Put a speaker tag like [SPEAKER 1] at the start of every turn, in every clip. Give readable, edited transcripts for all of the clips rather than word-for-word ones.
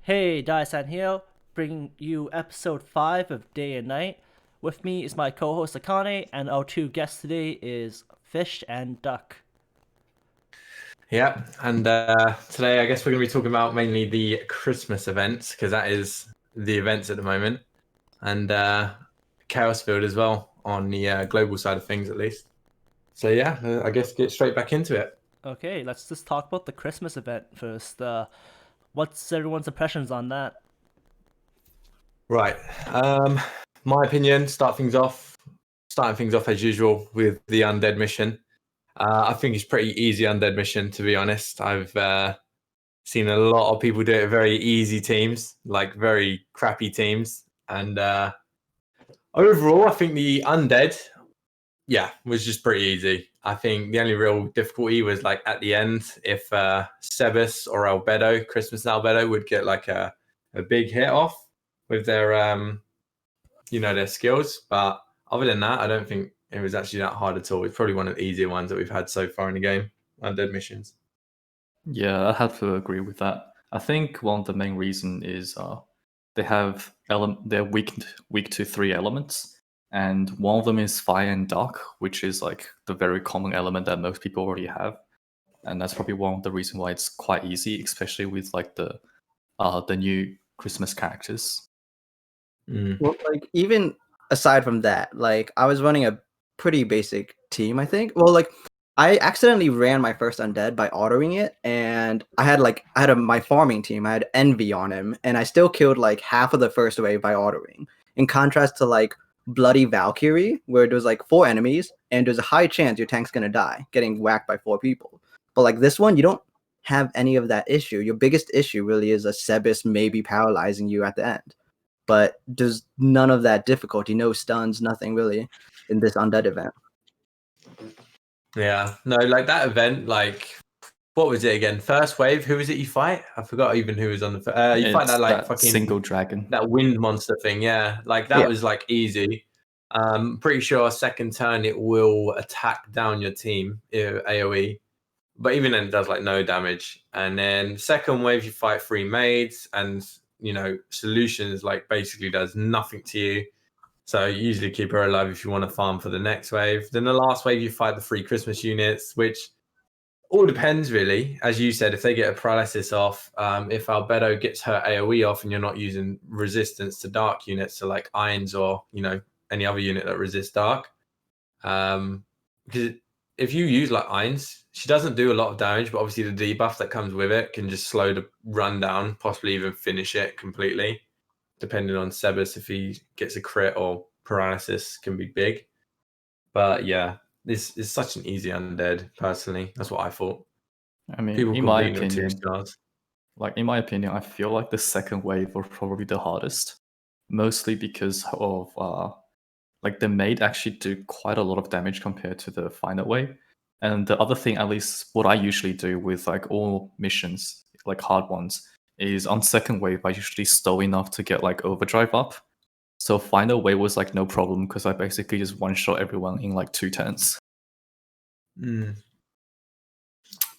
[SPEAKER 1] Hey, Daisan here, bringing you episode 5 of Day and Night. With me is my co-host Akane, and our two guests today is Fish and Duck.
[SPEAKER 2] Yeah, and today I guess we're going to be talking about mainly the Christmas events because that is the events at the moment, and Chaos Field as well on the global side of things at least. So yeah, I guess get straight back into it.
[SPEAKER 1] Okay, let's just talk about the Christmas event first. What's everyone's impressions on that?
[SPEAKER 2] Right, my opinion, starting things off as usual with the Undead mission. I think it's pretty easy Undead mission, to be honest. I've seen a lot of people do it very easy teams, like very crappy teams. And overall, I think the Undead, yeah, was just pretty easy. I think the only real difficulty was like at the end, if Sebas or Albedo, Christmas and Albedo, would get like a big hit off with their, their skills. But other than that, I don't think it was actually that hard at all. It's probably one of the easier ones that we've had so far in the game, Undead missions.
[SPEAKER 3] Yeah, I have to agree with that. I think one of the main reason is they have they're weak to three elements, and one of them is fire and dark, which is like the very common element that most people already have, and that's probably one of the reasons why it's quite easy, especially with like the new Christmas characters.
[SPEAKER 4] Well, like even aside from that, like I was running a pretty basic team, I think. Well, like I accidentally ran my first undead by autoing it, and I had my farming team. I had Envy on him, and I still killed like half of the first wave by autoing. In contrast to like Bloody Valkyrie, where there's like 4 enemies, and there's a high chance your tank's gonna die, getting whacked by 4 people. But like this one, you don't have any of that issue. Your biggest issue really is a Sebas maybe paralyzing you at the end. But there's none of that difficulty, no stuns, nothing really in this undead event.
[SPEAKER 2] Yeah, no, like that event, like what was it again? First wave. Who was it you fight? I forgot even who was on the. You fight that like fucking
[SPEAKER 3] single dragon,
[SPEAKER 2] that wind monster thing. Yeah, like that was like easy. Pretty sure second turn it will attack down your team AOE, but even then it does like no damage. And then second wave you fight 3 maids, and solutions like basically does nothing to you. So you usually keep her alive if you want to farm for the next wave. Then the last wave you fight the 3 Christmas units, which all depends really. As you said, if they get a paralysis off, if Albedo gets her AoE off and you're not using resistance to dark units, so like irons or any other unit that resists dark, because if you use like irons, she doesn't do a lot of damage, but obviously the debuff that comes with it can just slow the run down, possibly even finish it completely, depending on Sebas. If he gets a crit or paralysis can be big. But yeah, this is such an easy undead, personally. That's what I thought.
[SPEAKER 3] I mean,
[SPEAKER 2] People
[SPEAKER 3] in my
[SPEAKER 2] beat them 2
[SPEAKER 3] opinion,
[SPEAKER 2] stars.
[SPEAKER 3] like in my opinion, I feel like the second wave was probably the hardest, mostly because of like the maid actually do quite a lot of damage compared to the final wave. And the other thing, at least what I usually do with like all missions, like hard ones, is on second wave I usually stall enough to get like overdrive up. So final wave was like no problem because I basically just one shot everyone in like 2 turns.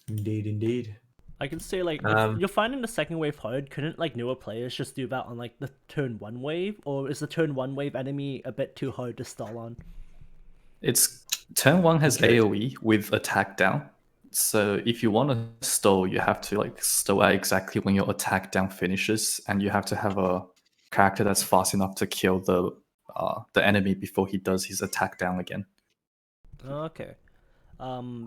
[SPEAKER 2] Indeed.
[SPEAKER 1] I can say like if you're finding the second wave hard, couldn't like newer players just do that on like the turn 1 wave, or is the turn 1 wave enemy a bit too hard to stall on?
[SPEAKER 3] It's turn 1 has AoE with attack down. So if you want to stall, you have to like stall at exactly when your attack down finishes, and you have to have a character that's fast enough to kill the enemy before he does his attack down again.
[SPEAKER 1] Okay.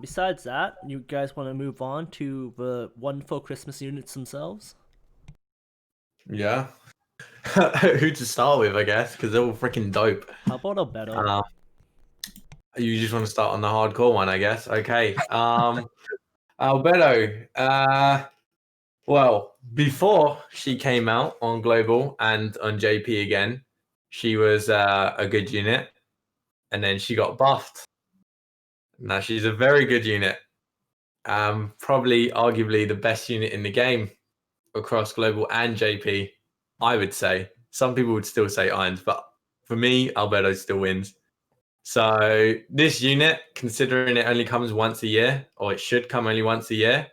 [SPEAKER 1] Besides that, you guys want to move on to the wonderful Christmas units themselves?
[SPEAKER 2] Yeah. Who to start with, I guess, because they're all freaking dope.
[SPEAKER 1] How about Albedo?
[SPEAKER 2] You just want to start on the hardcore one, I guess. Okay. Albedo. Well, before she came out on Global and on JP again, she was a good unit. And then she got buffed. Now she's a very good unit. Probably arguably the best unit in the game across Global and JP, I would say. Some people would still say Irons, but for me, Albedo still wins. So this unit, considering it only comes once a year, or it should come only once a year,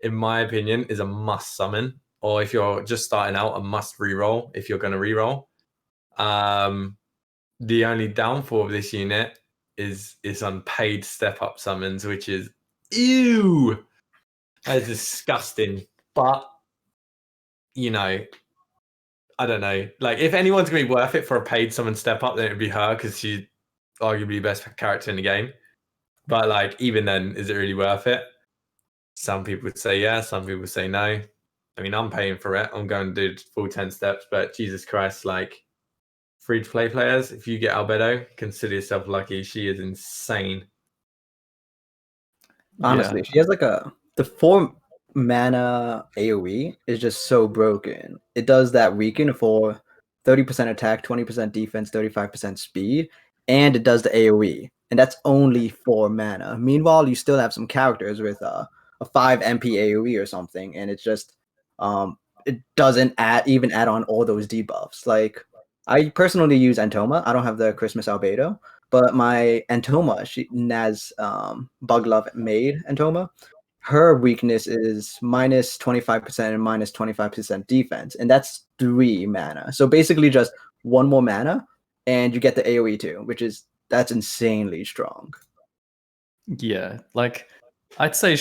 [SPEAKER 2] in my opinion, is a must summon. or if you're just starting out, a must reroll if you're going to reroll. The only downfall of this unit is unpaid step up summons, which is ew. That is disgusting. But you know, I don't know. Like, if anyone's gonna be worth it for a paid summon step up, then it'd be her because she's arguably the best character in the game. But like, even then, is it really worth it? Some people would say yeah, some people would say no. I mean, I'm paying for it. I'm going to do full 10 steps, but Jesus Christ, like, free-to-play players, if you get Albedo, consider yourself lucky. She is insane.
[SPEAKER 4] Honestly, she has like the 4 mana AoE is just so broken. It does that weaken for 30% attack, 20% defense, 35% speed, and it does the AoE. And that's only 4 mana. Meanwhile, you still have some characters with a 5 MP AoE or something, and it's just it doesn't even add on all those debuffs. Like, I personally use Antoma. I don't have the Christmas Albedo, but my Antoma, Naz Bug Love made Antoma, her weakness is minus 25% and minus 25% defense, and that's 3 mana. So basically just 1 more mana, and you get the AoE too, that's insanely strong.
[SPEAKER 3] Yeah, like, I'd say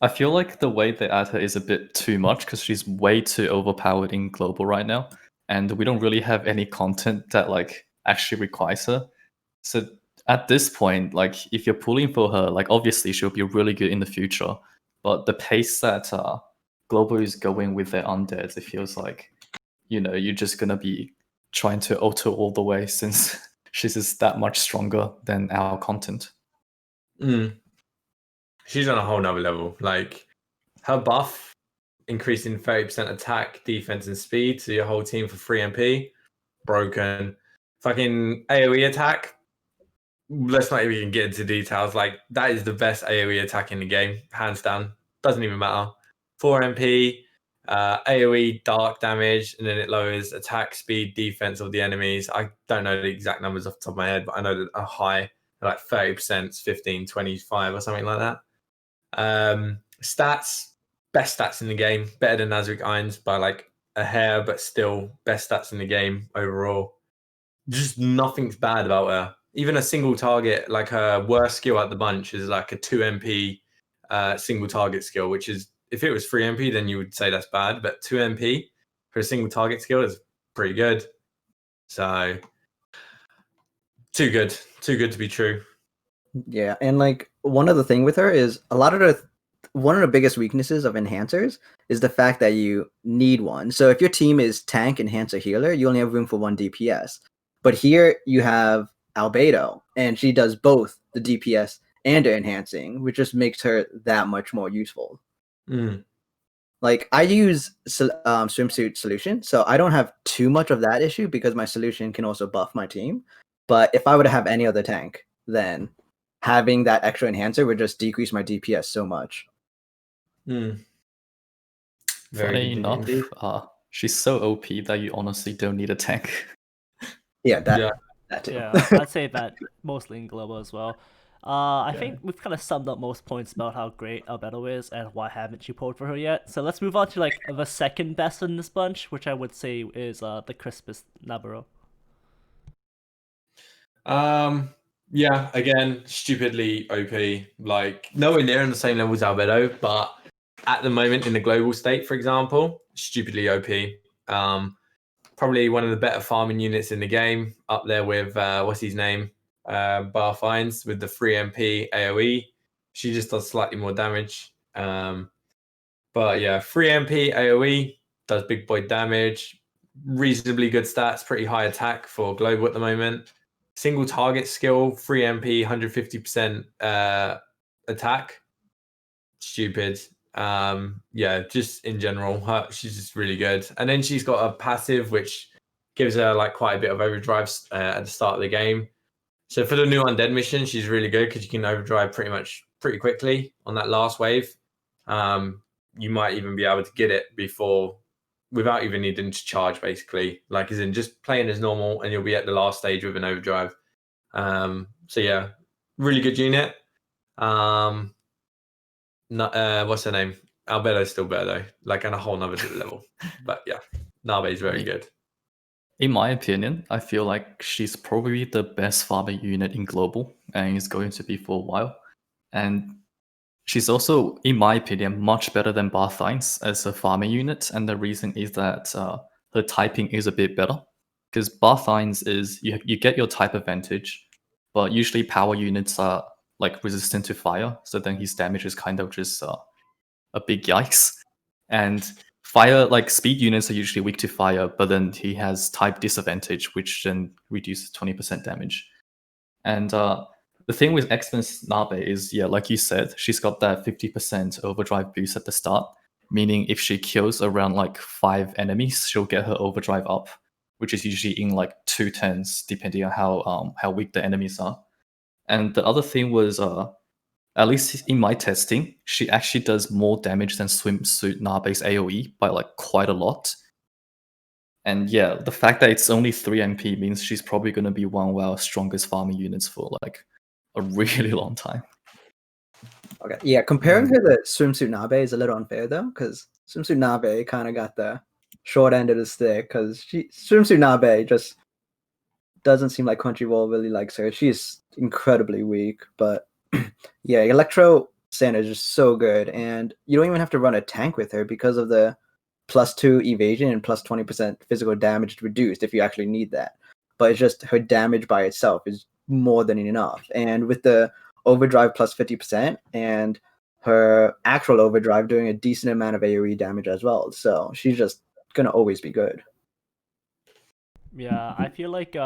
[SPEAKER 3] I feel like the way they add her is a bit too much because she's way too overpowered in global right now, and we don't really have any content that like actually requires her. So at this point, like, if you're pulling for her, like, obviously she'll be really good in the future, but the pace that global is going with their undeads, it feels like, you're just gonna be trying to auto all the way since she's just that much stronger than our content.
[SPEAKER 2] She's on a whole nother level. Like, her buff increasing 30% attack, defense, and speed to your whole team for 3 MP, broken. Fucking AoE attack. Let's not even get into details. Like, that is the best AoE attack in the game, hands down. Doesn't even matter. 4 MP, AoE dark damage, and then it lowers attack, speed, defense of the enemies. I don't know the exact numbers off the top of my head, but I know that a high, like 30%, 15, 25 or something like that. Stats, best stats in the game, better than Nazarick Irons by like a hair, but still best stats in the game overall. Just nothing's bad about her. Even a single target, like her worst skill at the bunch is like a 2 MP single target skill, which is, if it was 3 MP, then you would say that's bad, but 2 MP for a single target skill is pretty good. So, too good to be true.
[SPEAKER 4] Yeah, and like, one other thing with her is one of the biggest weaknesses of enhancers is the fact that you need one. So if your team is tank, enhancer, healer, you only have room for 1 DPS. But here you have Albedo, and she does both the DPS and the enhancing, which just makes her that much more useful. Like, I use swimsuit solution, so I don't have too much of that issue because my solution can also buff my team. But if I were to have any other tank, then having that extra enhancer would just decrease my DPS so much.
[SPEAKER 3] Funny enough, she's so OP that you honestly don't need a tank.
[SPEAKER 4] Yeah, that too.
[SPEAKER 1] Yeah, I'd say that mostly in global as well. I think we've kind of summed up most points about how great Albedo is and why haven't you pulled for her yet. So let's move on to like the second best in this bunch, which I would say is the Crispus Narberal.
[SPEAKER 2] Yeah, again, stupidly OP. Like, nowhere near on the same level as Albedo, but at the moment in the global state, for example, stupidly OP. Probably one of the better farming units in the game, up there with what's his name, Barfines, with the 3 MP AoE. She just does slightly more damage. But yeah, 3 MP AoE does big boy damage. Reasonably good stats, pretty high attack for global at the moment. Single target skill, 3 MP, 150% attack. Stupid. Yeah, just in general, she's just really good. And then she's got a passive which gives her like quite a bit of overdrive at the start of the game. So for the new undead mission, she's really good because you can overdrive pretty quickly on that last wave. You might even be able to get it without even needing to charge, basically. Like, as in just playing as normal, and you'll be at the last stage with an overdrive. So yeah, really good unit. What's her name? Albedo's still better though, like on a whole nother level. But yeah, Narbe is very good.
[SPEAKER 3] In my opinion, I feel like she's probably the best farming unit in global, and is going to be for a while. And she's also, in my opinion, much better than Barthines as a farming unit. And the reason is that her typing is a bit better. Because Barthines is you get your type advantage, but usually power units are like resistant to fire, so then his damage is kind of just a big yikes. And fire, like speed units are usually weak to fire, but then he has type disadvantage, which then reduces 20% damage. And the thing with X-Men's Nabe is, yeah, like you said, she's got that 50% overdrive boost at the start, meaning if she kills around like 5 enemies, she'll get her overdrive up, which is usually in like 2 turns, depending on how weak the enemies are. And the other thing was, at least in my testing, she actually does more damage than Swimsuit Nabe's AoE by like quite a lot. And yeah, the fact that it's only 3 MP means she's probably going to be one of our strongest farming units for like a really long time.
[SPEAKER 4] Okay, yeah, comparing her to Swimsuit Nabe is a little unfair though, because Swimsuit Nabe kind of got the short end of the stick, because Swimsuit Nabe just doesn't seem like Crunchyroll really likes her. She's incredibly weak, but yeah, Electro Sand is just so good, and you don't even have to run a tank with her because of the +2 evasion and plus 20% physical damage reduced if you actually need that. But it's just her damage by itself is more than enough, and with the overdrive plus 50% and her actual overdrive doing a decent amount of AoE damage as well, so she's just gonna always be good.
[SPEAKER 1] Yeah, I feel like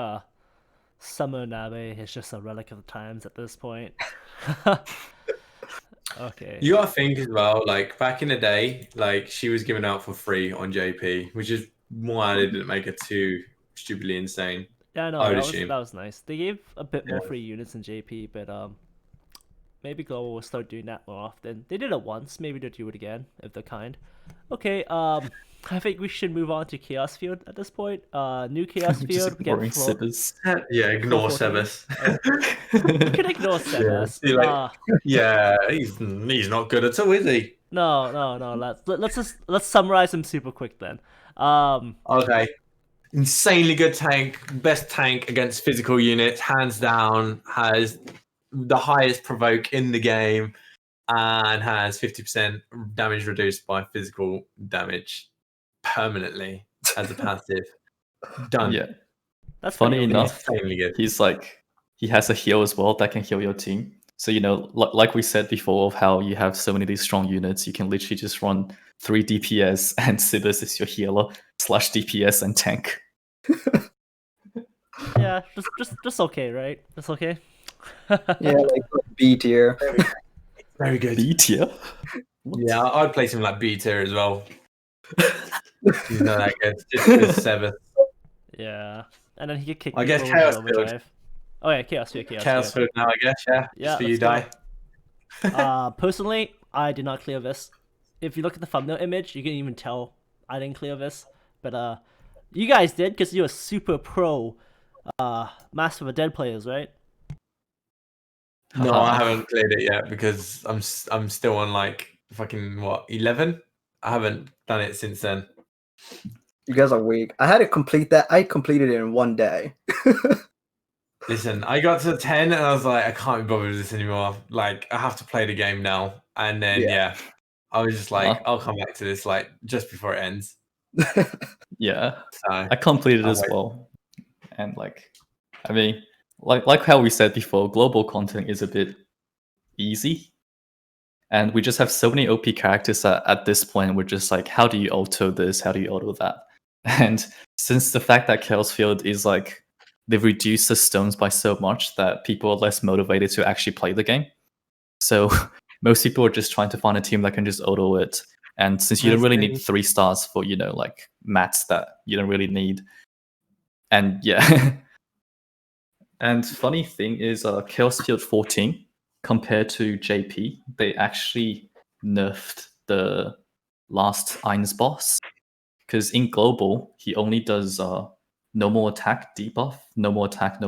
[SPEAKER 1] Summer Nabe is just a relic of the times at this point. Okay.
[SPEAKER 2] You gotta think as well, like back in the day, like she was given out for free on JP, which is why they didn't make her too stupidly insane.
[SPEAKER 1] Yeah, I know,
[SPEAKER 2] I would
[SPEAKER 1] that
[SPEAKER 2] assume.
[SPEAKER 1] was nice. They gave a bit more
[SPEAKER 2] Yeah.
[SPEAKER 1] free units in JP, but maybe Global will start doing that more often. They did it once, maybe they'll do it again if they're kind. Okay, I think we should move on to Chaos Field at this point. New Chaos
[SPEAKER 3] Just
[SPEAKER 1] Field, we get
[SPEAKER 3] ignoring
[SPEAKER 1] Flo.
[SPEAKER 3] Sebas.
[SPEAKER 2] Yeah, ignore
[SPEAKER 1] 14.
[SPEAKER 2] Sebas.
[SPEAKER 1] You can ignore Sebas.
[SPEAKER 2] see, like- Yeah, he's not good at all, is he?
[SPEAKER 1] No. Let's summarize him super quick then.
[SPEAKER 2] Okay. Insanely good tank, best tank against physical units, hands down, has the highest provoke in the game, and has 50% damage reduced by physical damage permanently as a passive. Done.
[SPEAKER 3] Yeah.
[SPEAKER 1] That's
[SPEAKER 3] Funny
[SPEAKER 1] pretty
[SPEAKER 3] enough,
[SPEAKER 2] Insanely good.
[SPEAKER 3] he has a heal as well that can heal your team. So, you know, like we said before, of how you have so many of these strong units, you can literally just run 3 DPS and Sebas is your healer / DPS and tank.
[SPEAKER 1] Yeah, just okay, right? That's okay.
[SPEAKER 4] Yeah, like B tier.
[SPEAKER 2] Very good.
[SPEAKER 3] B tier?
[SPEAKER 2] Yeah, I'd place him like B tier as well. He's not that good. Just 7.
[SPEAKER 1] Yeah, and then he could kick
[SPEAKER 2] I
[SPEAKER 1] people
[SPEAKER 2] guess
[SPEAKER 1] with
[SPEAKER 2] Chaos
[SPEAKER 1] his overdrive. Oh yeah, Chaos Field.
[SPEAKER 2] Chaos Field now, I guess, yeah.
[SPEAKER 1] Yeah,
[SPEAKER 2] Just for you,
[SPEAKER 1] let's
[SPEAKER 2] Die.
[SPEAKER 1] Personally, I did not clear this. If you look at the thumbnail image, you can even tell I didn't clear this. But you guys did because you're super pro Master of the Dead players, right?
[SPEAKER 2] No, I haven't cleared it yet because I'm still on like fucking 11? I haven't done it since then.
[SPEAKER 4] You guys are weak. I had to complete that. I completed it in one day.
[SPEAKER 2] Listen, I got to 10 and I was like, I can't be bothered with this anymore. Like, I have to play the game now. And then, yeah, I was just like, I'll come back to this like just before it ends.
[SPEAKER 3] Yeah,
[SPEAKER 2] So
[SPEAKER 3] I completed as well. And like, I mean, like how we said before, global content is a bit easy. And we just have so many OP characters that at this point we're just like, how do you auto this? How do you auto that? And since the fact that Chaos Field is like, they've reduced the stones by so much that people are less motivated to actually play the game. So most people are just trying to find a team that can just auto it. And since you don't really need 3 stars for, you know, like mats that you don't really need. And yeah. And funny thing is, Chaos Field 14 compared to JP, they actually nerfed the last Ainz boss. Because in global, he only does no more attack, debuff, no more attack,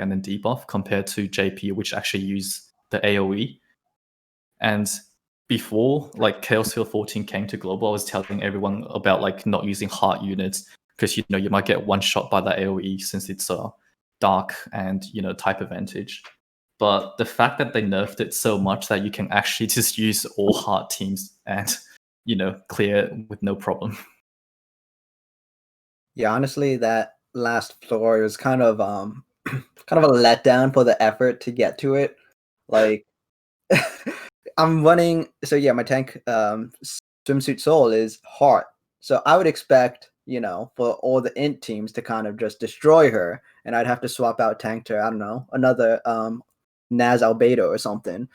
[SPEAKER 3] and then debuff, compared to JP, which actually use the AoE. And before like Chaos Field 14 came to global, I was telling everyone about like not using heart units because you know you might get one shot by that AoE since it's dark and you know type advantage. But the fact that they nerfed it so much that you can actually just use all heart teams and you know clear with no problem.
[SPEAKER 4] Yeah, honestly, that last floor was kind of kind of a letdown for the effort to get to it. Like I'm running, so yeah, my tank swimsuit soul is heart. So I would expect, you know, for all the int teams to kind of just destroy her, and I'd have to swap out tank to, I don't know, another Naz Albedo or something.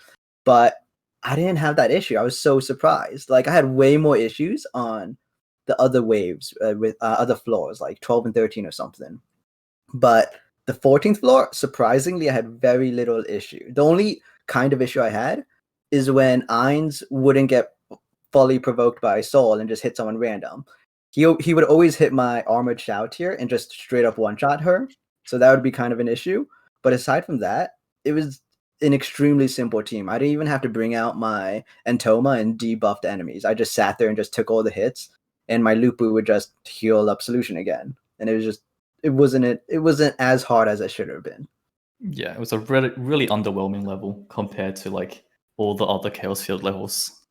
[SPEAKER 4] But I didn't have that issue. I was so surprised. Like I had way more issues on the other waves with other floors, like 12 and 13 or something. But the 14th floor, surprisingly, I had very little issue. The only kind of issue I had is when Ainz wouldn't get fully provoked by Soul and just hit someone random. He would always hit my armored shout here and just straight up one-shot her. So that would be kind of an issue. But aside from that, it was an extremely simple team. I didn't even have to bring out my Entoma and debuff the enemies. I just sat there and just took all the hits, and my Lupu would just heal up solution again. And it wasn't as hard as it should have been.
[SPEAKER 3] Yeah, it was a really, really underwhelming level compared to like all the other Chaos Field levels.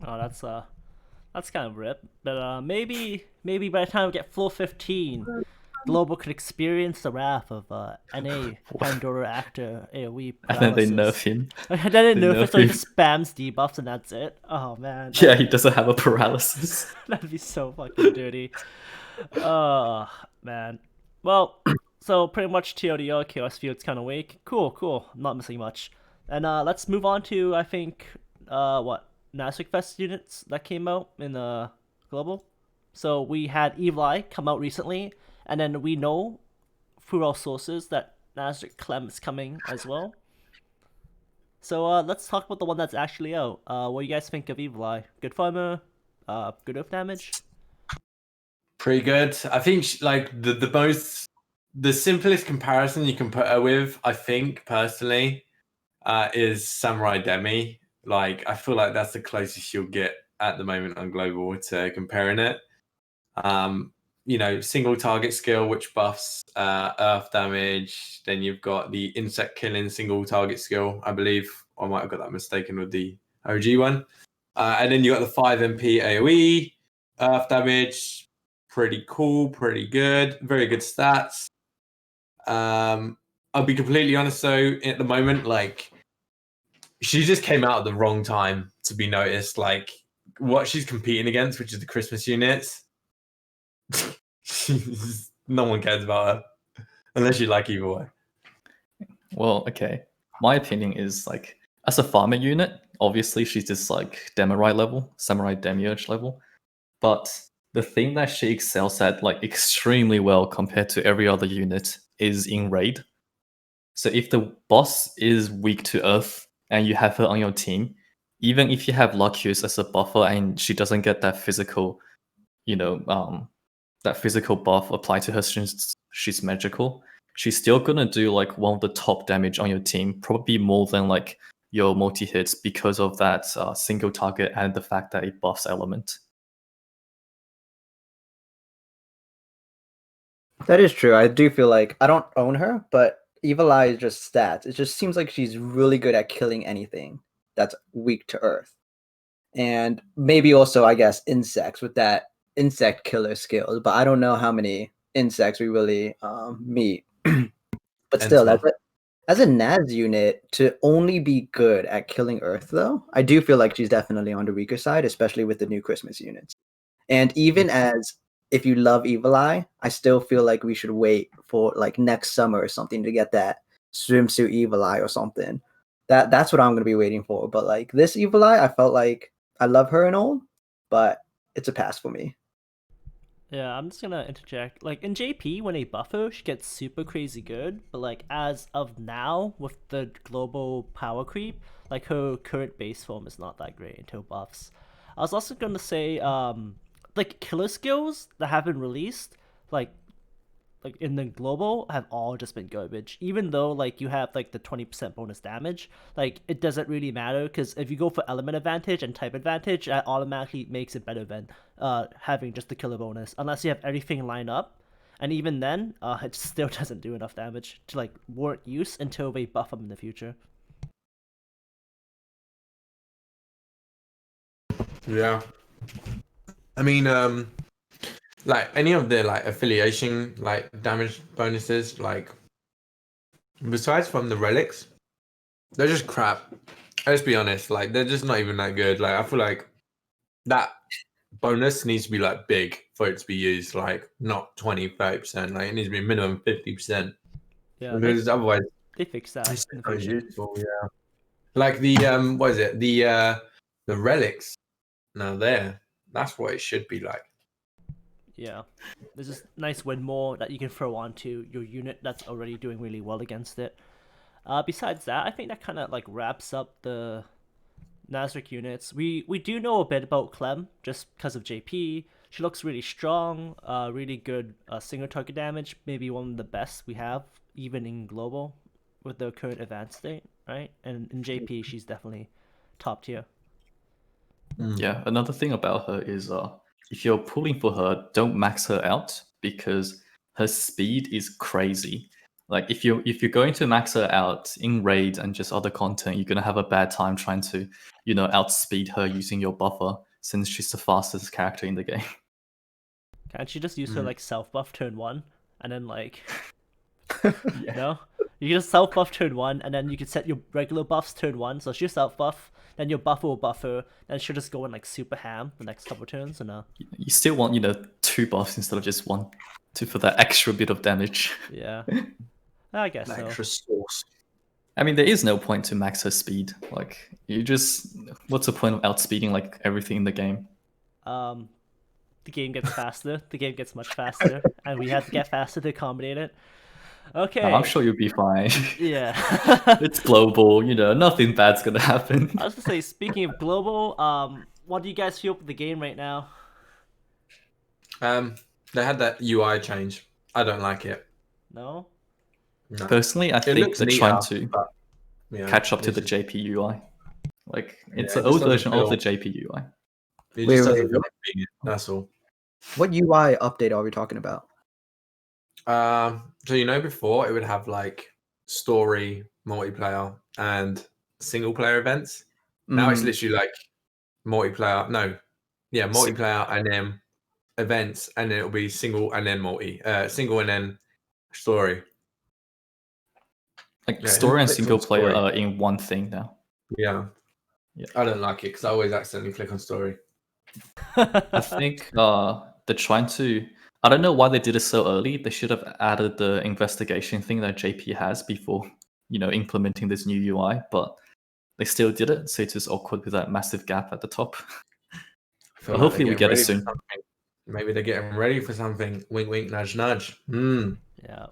[SPEAKER 1] Oh, that's kind of rip. But maybe by the time we get floor 15, Global could experience the wrath of NA Pandora Actor AoE paralysis.
[SPEAKER 3] And then they nerf him.
[SPEAKER 1] And then they nerf it so he just spams debuffs and that's it. Oh man.
[SPEAKER 3] Yeah, he doesn't have a paralysis.
[SPEAKER 1] That'd be so fucking dirty. Oh man. Well, so pretty much TLDR Chaos Field's kind of weak. Cool. I'm not missing much. And let's move on to I think Nazarick Fest units that came out in global. So we had Evil Eye come out recently, and then we know through our sources that Nazarick Clem is coming as well. So let's talk about the one that's actually out. What do you guys think of Evil Eye? Good farmer, good earth damage?
[SPEAKER 2] Pretty good. I think like the simplest comparison you can put her with, I think personally, is Samurai Demi. Like I feel like that's the closest you'll get at the moment on global to comparing it. You know, single target skill which buffs earth damage. Then you've got the insect killing single target skill. I believe I might have got that mistaken with the OG one. And then you got the 5 MP AoE, earth damage. Pretty cool, pretty good, very good stats. I'll be completely honest though, at the moment, like she just came out at the wrong time to be noticed. Like what she's competing against, which is the Christmas units. No one cares about her unless you like Evil Eye.
[SPEAKER 3] Well, okay. My opinion is like as a farmer unit, obviously she's just like Demirai level, Samurai Demiurge level. But the thing that she excels at like extremely well compared to every other unit is in raid. So if the boss is weak to earth and you have her on your team, even if you have Lucius as a buffer and she doesn't get that physical, that physical buff applied to her since she's magical, she's still gonna do like one of the top damage on your team, probably more than like your multi-hits because of that single target and the fact that it buffs element.
[SPEAKER 4] That is true. I do feel like I don't own her, but Evil Eye is just stats. It just seems like she's really good at killing anything that's weak to earth. And maybe also, I guess, insects with that insect killer skill. But I don't know how many insects we really meet. But still, as a Naz unit, to only be good at killing earth, though, I do feel like she's definitely on the weaker side, especially with the new Christmas units. And even as if you love Evil Eye, I still feel like we should wait for like next summer or something to get that swimsuit Evil Eye or something. That's what I'm gonna be waiting for. But like this Evil Eye, I felt like I love her and all, but it's a pass for me.
[SPEAKER 1] Yeah, I'm just gonna interject. Like in JP, when they buff her, she gets super crazy good. But like as of now, with the global power creep, like her current base form is not that great until buffs. I was also gonna say, like killer skills that have been released, like like in the global have all just been garbage. Even though like you have like the 20% bonus damage, like it doesn't really matter because if you go for element advantage and type advantage, that automatically makes it better than having just the killer bonus, unless you have everything lined up. And even then, it still doesn't do enough damage to like warrant use until they buff them in the future.
[SPEAKER 2] Yeah. I mean, like any of the like affiliation like damage bonuses, like besides from the relics, they're just crap. Let's be honest, like they're just not even that good. Like I feel like that bonus needs to be like big for it to be used, like not 20-30%. Like it needs to be minimum 50%.
[SPEAKER 1] Yeah,
[SPEAKER 2] Because otherwise
[SPEAKER 1] they fix that
[SPEAKER 2] it's
[SPEAKER 1] in the
[SPEAKER 2] not
[SPEAKER 1] future.
[SPEAKER 2] useful, yeah. Like the what is it? The relics. Now that's what it should be like.
[SPEAKER 1] Yeah, there's this nice windmill that you can throw onto your unit that's already doing really well against it. Besides that, I think that kind of like wraps up the Nazarick units. We do know a bit about Clem just because of JP. She looks really strong, really good single target damage, maybe one of the best we have even in global with the current advanced state, right? And in JP, she's definitely top tier.
[SPEAKER 3] Yeah, another thing about her is if you're pulling for her, don't max her out because her speed is crazy. Like if you're going to max her out in raid and just other content, you're gonna have a bad time trying to, outspeed her using your buffer since she's the fastest character in the game.
[SPEAKER 1] Can't she just use her like self buff turn 1 and then like
[SPEAKER 3] Yeah.
[SPEAKER 1] no? You can just self buff turn 1 and then you can set your regular buffs turn 1, so she'll self buff, then your buffer will buffer, then she'll just go in like super ham the next couple turns, or no?
[SPEAKER 3] You still want, 2 buffs instead of just 1 for that extra bit of damage.
[SPEAKER 1] Yeah. I guess so.
[SPEAKER 2] Extra sauce.
[SPEAKER 3] I mean, there is no point to max her speed. Like, what's the point of outspeeding like everything in the game?
[SPEAKER 1] The game gets faster, the game gets much faster, and we have to get faster to accommodate it. Okay.
[SPEAKER 3] I'm sure you'll be fine.
[SPEAKER 1] Yeah.
[SPEAKER 3] It's global, nothing bad's gonna happen.
[SPEAKER 1] I was gonna say, speaking of global, what do you guys feel with the game right now?
[SPEAKER 2] They had that UI change. I don't like it.
[SPEAKER 1] No?
[SPEAKER 2] No.
[SPEAKER 3] Personally, I think
[SPEAKER 2] looks
[SPEAKER 3] they're
[SPEAKER 2] neater,
[SPEAKER 3] trying to
[SPEAKER 2] but, yeah,
[SPEAKER 3] catch up to
[SPEAKER 2] it's
[SPEAKER 3] the
[SPEAKER 2] just-
[SPEAKER 3] JP UI. Like, it's
[SPEAKER 2] Yeah,
[SPEAKER 3] an
[SPEAKER 2] it just
[SPEAKER 3] old
[SPEAKER 2] doesn't
[SPEAKER 3] version of the
[SPEAKER 2] feel-
[SPEAKER 3] JP UI.
[SPEAKER 2] It
[SPEAKER 4] Wait,
[SPEAKER 2] just
[SPEAKER 4] wait,
[SPEAKER 2] doesn't feel
[SPEAKER 4] what?
[SPEAKER 2] convenient. That's all.
[SPEAKER 4] What UI update are we talking about?
[SPEAKER 2] So before it would have like story, multiplayer, and single player events. Now it's literally like multiplayer. No, yeah, multiplayer and then events, and then it'll be single and then single and then story.
[SPEAKER 3] Like,
[SPEAKER 2] Yeah,
[SPEAKER 3] story
[SPEAKER 2] who
[SPEAKER 3] and
[SPEAKER 2] clicks
[SPEAKER 3] single
[SPEAKER 2] on
[SPEAKER 3] player
[SPEAKER 2] story?
[SPEAKER 3] are in one thing now.
[SPEAKER 2] Yeah.
[SPEAKER 3] Yeah.
[SPEAKER 2] I don't like it because I always accidentally click on story.
[SPEAKER 3] I think they're trying to. I don't know why they did it so early. They should have added the investigation thing that JP has before, implementing this new UI. But they still did it, so it's just awkward with that massive gap at the top. But hopefully we get it soon.
[SPEAKER 2] Maybe they're getting ready for something. Wink, wink, nudge, nudge.
[SPEAKER 1] Yeah.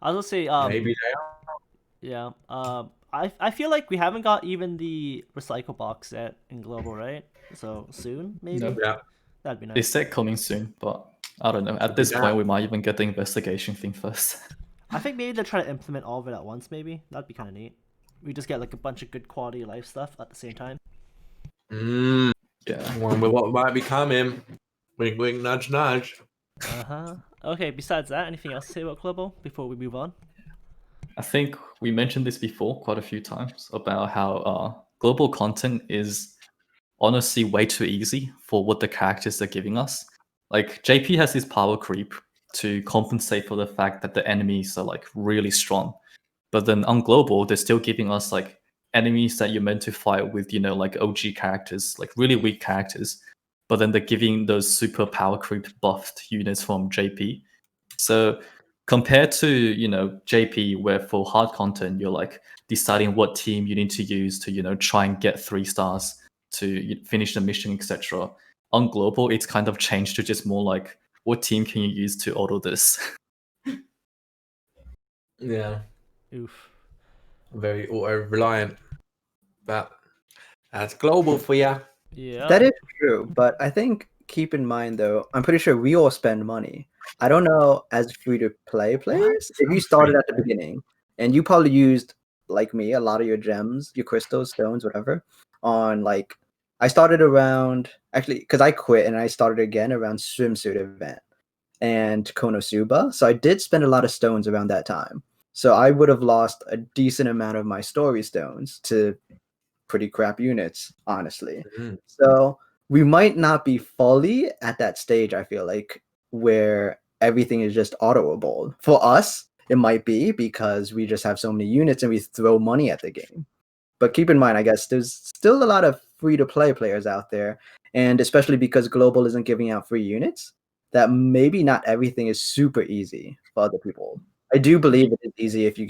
[SPEAKER 1] I was gonna say,
[SPEAKER 2] Maybe they are.
[SPEAKER 1] yeah. I feel like we haven't got even the recycle box yet in global, right? So soon, maybe.
[SPEAKER 3] No.
[SPEAKER 2] Yeah.
[SPEAKER 1] That'd be
[SPEAKER 3] They
[SPEAKER 1] nice.
[SPEAKER 3] said coming soon, but I don't know. At this point, we might even get the investigation thing first.
[SPEAKER 1] I think maybe they're trying to implement all of it at once. Maybe that'd be kind of neat. We just get like a bunch of good quality of life stuff at the same time.
[SPEAKER 3] Yeah.
[SPEAKER 2] One with what might be coming. Wink, wink, nudge, nudge.
[SPEAKER 1] Okay. Besides that, anything else to say about global before we move on?
[SPEAKER 3] I think we mentioned this before quite a few times about how global content is honestly way too easy for what the characters are giving us. Like, JP has this power creep to compensate for the fact that the enemies are like really strong. But then on global, they're still giving us like enemies that you're meant to fight with, like OG characters, like really weak characters. But then they're giving those super power creep buffed units from JP. So compared to, JP, where for hard content, you're like deciding what team you need to use to, try and get 3 stars to finish the mission, etc. On global, it's kind of changed to just more like, what team can you use to auto this?
[SPEAKER 2] Yeah.
[SPEAKER 1] Oof.
[SPEAKER 2] Very auto-reliant. But that's global for you.
[SPEAKER 1] Yeah.
[SPEAKER 4] That is true, but I think keep in mind though, I'm pretty sure we all spend money. I don't know, as free-to-play players, if you started at the beginning and you probably used, like me, a lot of your gems, your crystals, stones, whatever, on like, I started around, actually, because I quit and I started again around swimsuit event and Konosuba. So I did spend a lot of stones around that time. So I would have lost a decent amount of my story stones to pretty crap units, honestly. So we might not be fully at that stage, I feel like, where everything is just autoable. For us, it might be because we just have so many units and we throw money at the game. But keep in mind, I guess there's still a lot of free-to-play players out there, and especially because Global isn't giving out free units, that maybe not everything is super easy for other people. I do believe it is easy if you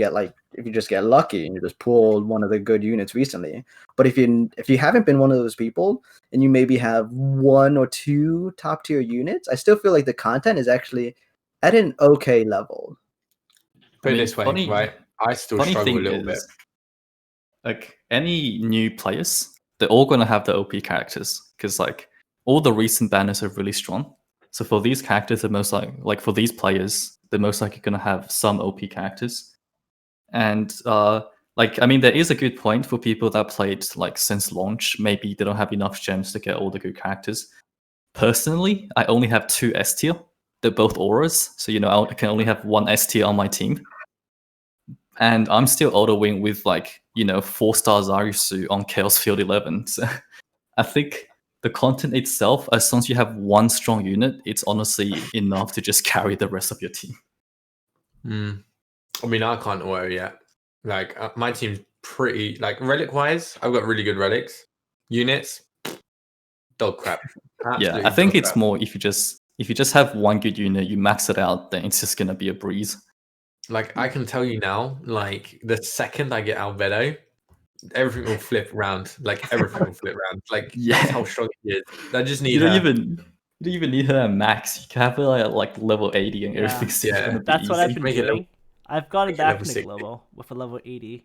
[SPEAKER 4] just get lucky and you just pulled one of the good units recently. But if you haven't been one of those people and you maybe have one or two top tier units, I still feel like the content is actually at an okay level.
[SPEAKER 2] Put it this way, right? I still struggle a little bit.
[SPEAKER 3] Like any new players, they're all gonna have the OP characters because like all the recent banners are really strong. So for these characters, the most like for these players, they're most likely gonna have some OP characters. And like I mean, there is a good point for people that played like since launch. Maybe they don't have enough gems to get all the good characters. Personally, I only have 2 S tier. They're both auras, so you know I can only have 1 S tier on my team. And I'm still autoing with like, you know, 4-star Zarisu on Chaos Field 11. So I think the content itself, as long as you have one strong unit, it's honestly enough to just carry the rest of your team.
[SPEAKER 2] I mean, I can't auto yet. Like my team's pretty like relic wise. I've got really good relics. Units, dog crap.
[SPEAKER 3] Yeah, I think it's more if you just have one good unit, you max it out, then it's just gonna be a breeze.
[SPEAKER 2] Like I can tell you now, like the second I get Albedo, everything will flip around. Like everything will flip around. Like that's how strong he is. I just need
[SPEAKER 3] you don't even need her at max. You can have her at like level 80 and everything's still gonna be
[SPEAKER 1] that's
[SPEAKER 3] easy.
[SPEAKER 1] what I've been
[SPEAKER 2] Make it
[SPEAKER 1] doing. I've gotten back in the
[SPEAKER 2] 60.
[SPEAKER 1] global with a level 80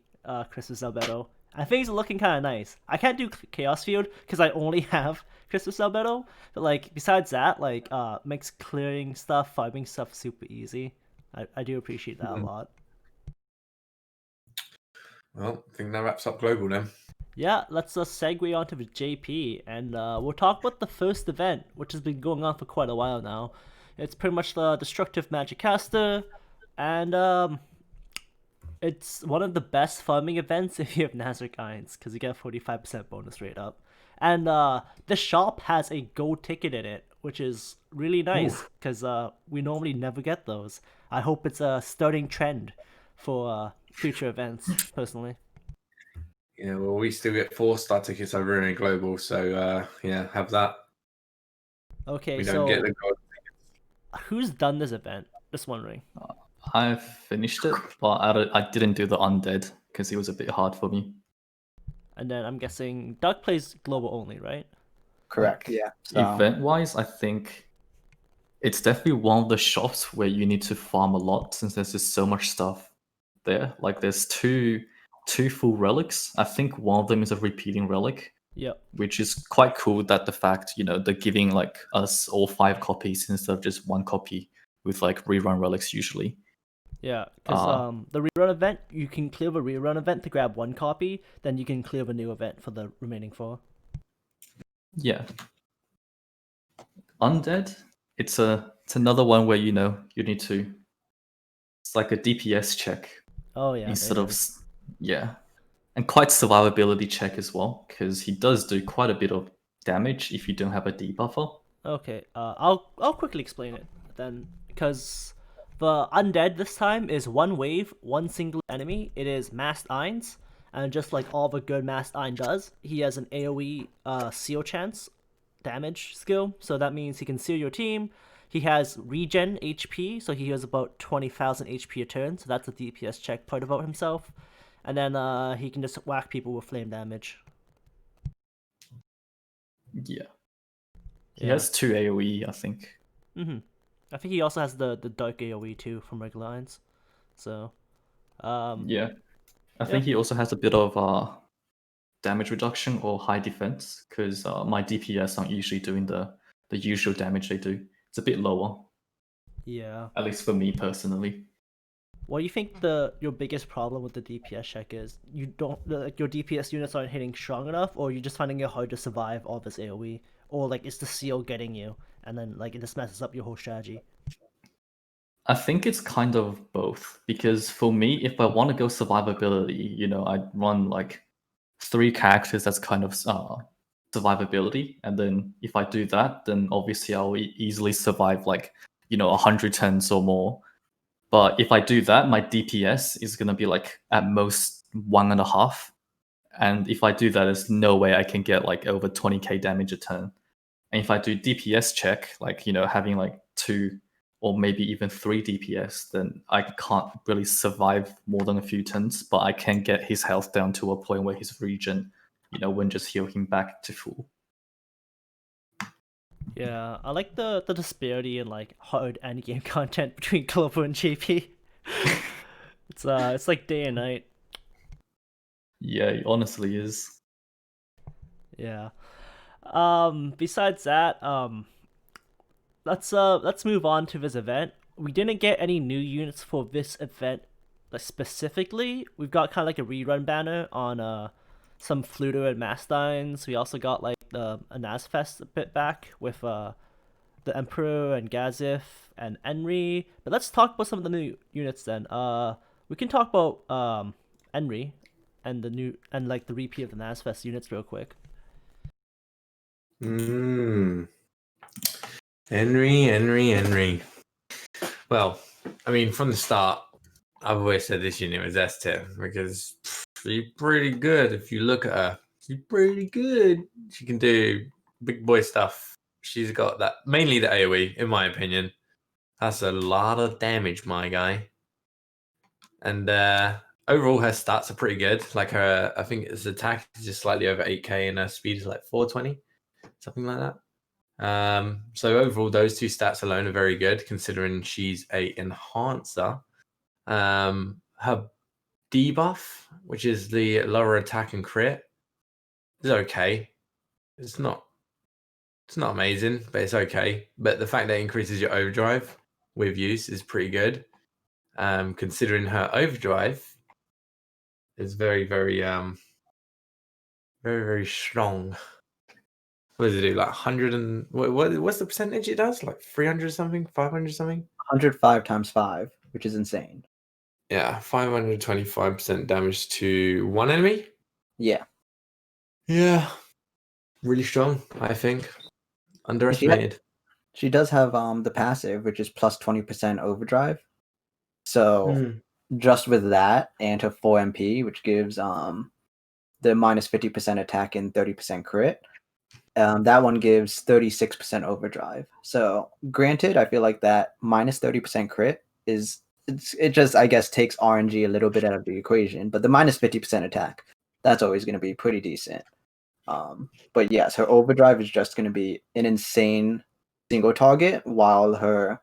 [SPEAKER 1] Christmas Albedo. I think it's looking kind of nice. I can't do Chaos Field because I only have Christmas Albedo. But like besides that, like makes clearing stuff, farming stuff super easy. I do appreciate that a lot.
[SPEAKER 2] Well, I think that wraps up global then.
[SPEAKER 1] Yeah, let's segue on to the JP, and we'll talk about the first event, which has been going on for quite a while now. It's pretty much the Destructive Magic Caster, and it's one of the best farming events if you have Nazarick Irons, because you get a 45% bonus rate up. And the shop has a gold ticket in it, which is really nice, because we normally never get those. I hope it's a starting trend for future events, personally.
[SPEAKER 2] Yeah, well, we still get 4-star tickets over in global, so yeah, have that.
[SPEAKER 1] Okay,
[SPEAKER 2] we don't get the gold
[SPEAKER 1] tickets. Who's done this event? Just wondering.
[SPEAKER 3] I've finished it, but I didn't do the undead because it was a bit hard for me.
[SPEAKER 1] And then I'm guessing Doug plays global only, right?
[SPEAKER 4] Correct. Yeah. So.
[SPEAKER 3] Event-wise, I think it's definitely one of the shops where you need to farm a lot since there's just so much stuff there. Like there's two full relics. I think one of them is a repeating relic.
[SPEAKER 1] Yep.
[SPEAKER 3] Which is quite cool that the fact, you know, they're giving like us all 5 copies instead of just 1 copy with like rerun relics usually.
[SPEAKER 1] Yeah, because the rerun event, you can clear the rerun event to grab 1 copy, then you can clear the new event for the remaining 4.
[SPEAKER 3] Yeah. Undead, it's another one where, you know, you need to, it's like a DPS check.
[SPEAKER 1] Oh yeah.
[SPEAKER 3] Instead of, yeah. And quite survivability check as well, because he does do quite a bit of damage if you don't have a debuffer.
[SPEAKER 1] Okay, I'll quickly explain it then, because the undead this time is 1 wave, 1 single enemy. It is masked Irons, and just like all the good masked Iron does, he has an AoE seal chance damage skill, so that means he can seal your team. He has regen HP, so he has about 20,000 HP a turn, so that's a DPS check part about himself. And then he can just whack people with flame damage.
[SPEAKER 3] Yeah. He has 2 AoE, I think.
[SPEAKER 1] I think he also has the dark AoE too from regular Irons. So,
[SPEAKER 3] yeah. I think he also has a bit of damage reduction or high defense, because my DPS aren't usually doing the usual damage they do. It's a bit lower.
[SPEAKER 1] Yeah.
[SPEAKER 3] At least for me personally.
[SPEAKER 1] What do you think your biggest problem with the DPS check is? You don't like your DPS units aren't hitting strong enough, or you're just finding it hard to survive all this AOE, or like is the seal getting you, and then like it just messes up your whole strategy?
[SPEAKER 3] I think it's kind of both, because for me, if I want to go survivability, I'd run like 3 characters that's kind of survivability, and then if I do that, then obviously I'll easily survive like 100 turns or more. But if I do that, my DPS is gonna be like at most 1.5, and if I do that, there's no way I can get like over 20k damage a turn. And if I do DPS check, like having like 2 or maybe even 3 DPS, then I can't really survive more than a few turns, but I can get his health down to a point where his regen, when just heal him back to full.
[SPEAKER 1] Yeah, I like the disparity in like hard end game content between Clover and JP. It's like day and night.
[SPEAKER 3] Yeah, it honestly is.
[SPEAKER 1] Yeah. Besides that, let's move on to this event. We didn't get any new units for this event, like specifically. We've got kind of like a rerun banner on some Fluter and Mastines. We also got like a Nazfest a bit back with the Emperor and Gazif and Enri. But let's talk about some of the new units then. We can talk about Enri and the repeat of the Nazfest units real quick.
[SPEAKER 2] Enri. Well, I mean, from the start, I've always said this unit was S tier because she's pretty good. If you look at her, she's pretty good. She can do big boy stuff. She's got that, mainly the AoE, in my opinion. That's a lot of damage, my guy. And overall, her stats are pretty good. Like I think his attack is just slightly over 8k, and her speed is like 420, something like that. So overall, those 2 stats alone are very good, considering she's a enhancer. Her debuff, which is the lower attack and crit, is okay. It's not amazing, but it's okay. But the fact that it increases your overdrive with use is pretty good. Considering her overdrive is very, very, very, very strong. What does it do? Like 100 and what's the percentage it does? Like 300 something, 500 something?
[SPEAKER 4] 105 times 5, which is insane.
[SPEAKER 2] Yeah, 525% damage to 1 enemy.
[SPEAKER 4] Yeah.
[SPEAKER 2] Yeah, really strong, I think. Underestimated.
[SPEAKER 4] She does have the passive, which is plus 20% overdrive. So just with that and her 4 MP, which gives the minus 50% attack and 30% crit, that one gives 36% overdrive. So granted, I feel like that minus 30% crit it just, I guess, takes RNG a little bit out of the equation, but the minus 50% attack, that's always going to be pretty decent. But yes, her overdrive is just going to be an insane single target, while her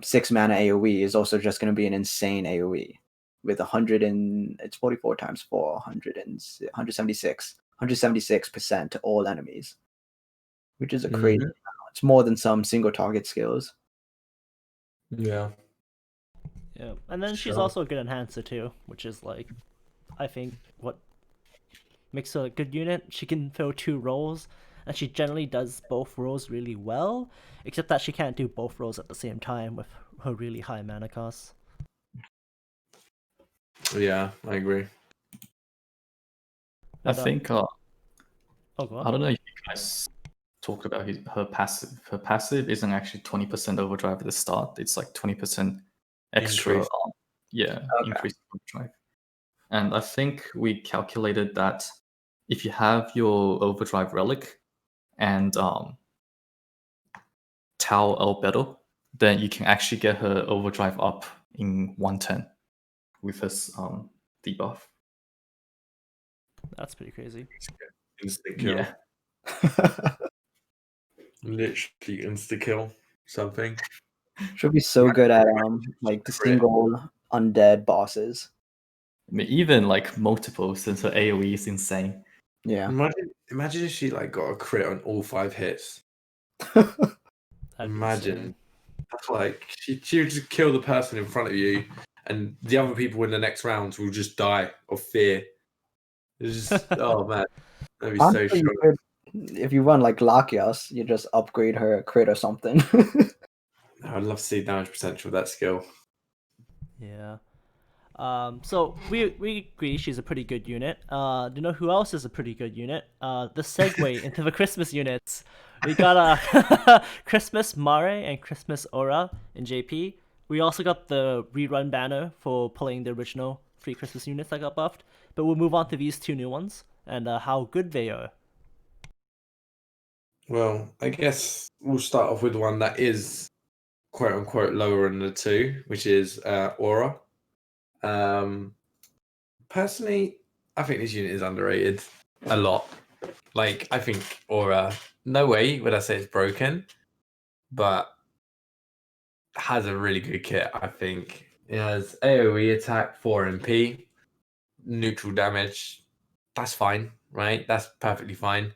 [SPEAKER 4] 6 mana AoE is also just going to be an insane AoE with 44 times 4, 176% to all enemies, which is a crazy amount. It's more than some single target skills.
[SPEAKER 2] Yeah.
[SPEAKER 1] Yeah, and then she's also a good enhancer too, which is like, I think what makes her a good unit. She can fill 2 roles, and she generally does both roles really well, except that she can't do both roles at the same time with her really high mana costs.
[SPEAKER 2] Yeah, I agree.
[SPEAKER 3] I think
[SPEAKER 1] oh, go on.
[SPEAKER 3] I don't know if you guys talked about her passive. Her passive isn't actually 20% overdrive at the start. It's like 20% extra.
[SPEAKER 2] Increase.
[SPEAKER 3] Increased overdrive. And I think we calculated that if you have your overdrive relic and Tau Albedo, then you can actually get her overdrive up in 110 with this debuff.
[SPEAKER 1] That's pretty crazy.
[SPEAKER 2] Insta kill.
[SPEAKER 3] Yeah.
[SPEAKER 2] Literally insta kill something.
[SPEAKER 4] She'll be so good at like the single undead bosses.
[SPEAKER 3] I mean, even like multiple, since her AoE is insane.
[SPEAKER 4] Yeah.
[SPEAKER 2] Imagine if she like got a crit on all 5 hits.
[SPEAKER 1] That'd be
[SPEAKER 2] Imagine.
[SPEAKER 1] insane.
[SPEAKER 2] That's like she would just kill the person in front of you, and the other people in the next rounds will just die of fear. It's just oh man, that'd be so
[SPEAKER 4] Honestly, you
[SPEAKER 2] strong.
[SPEAKER 4] could, if you run like Lakios, you just upgrade her crit or something.
[SPEAKER 2] I'd love to see damage potential with that skill.
[SPEAKER 1] Yeah. So we agree she's a pretty good unit. Do you know who else is a pretty good unit? The segue into the Christmas units. We got Christmas Mare and Christmas Aura in JP. We also got the rerun banner for pulling the original 3 Christmas units that got buffed. But we'll move on to these 2 new ones and how good they are.
[SPEAKER 2] Well, I guess we'll start off with one that is quote unquote lower in the 2, which is Aura. Personally, I think this unit is underrated a lot. Like, I think Aura, no way would I say it's broken, but has a really good kit, I think. It has AoE attack, 4 MP, neutral damage. That's fine, right? That's perfectly fine.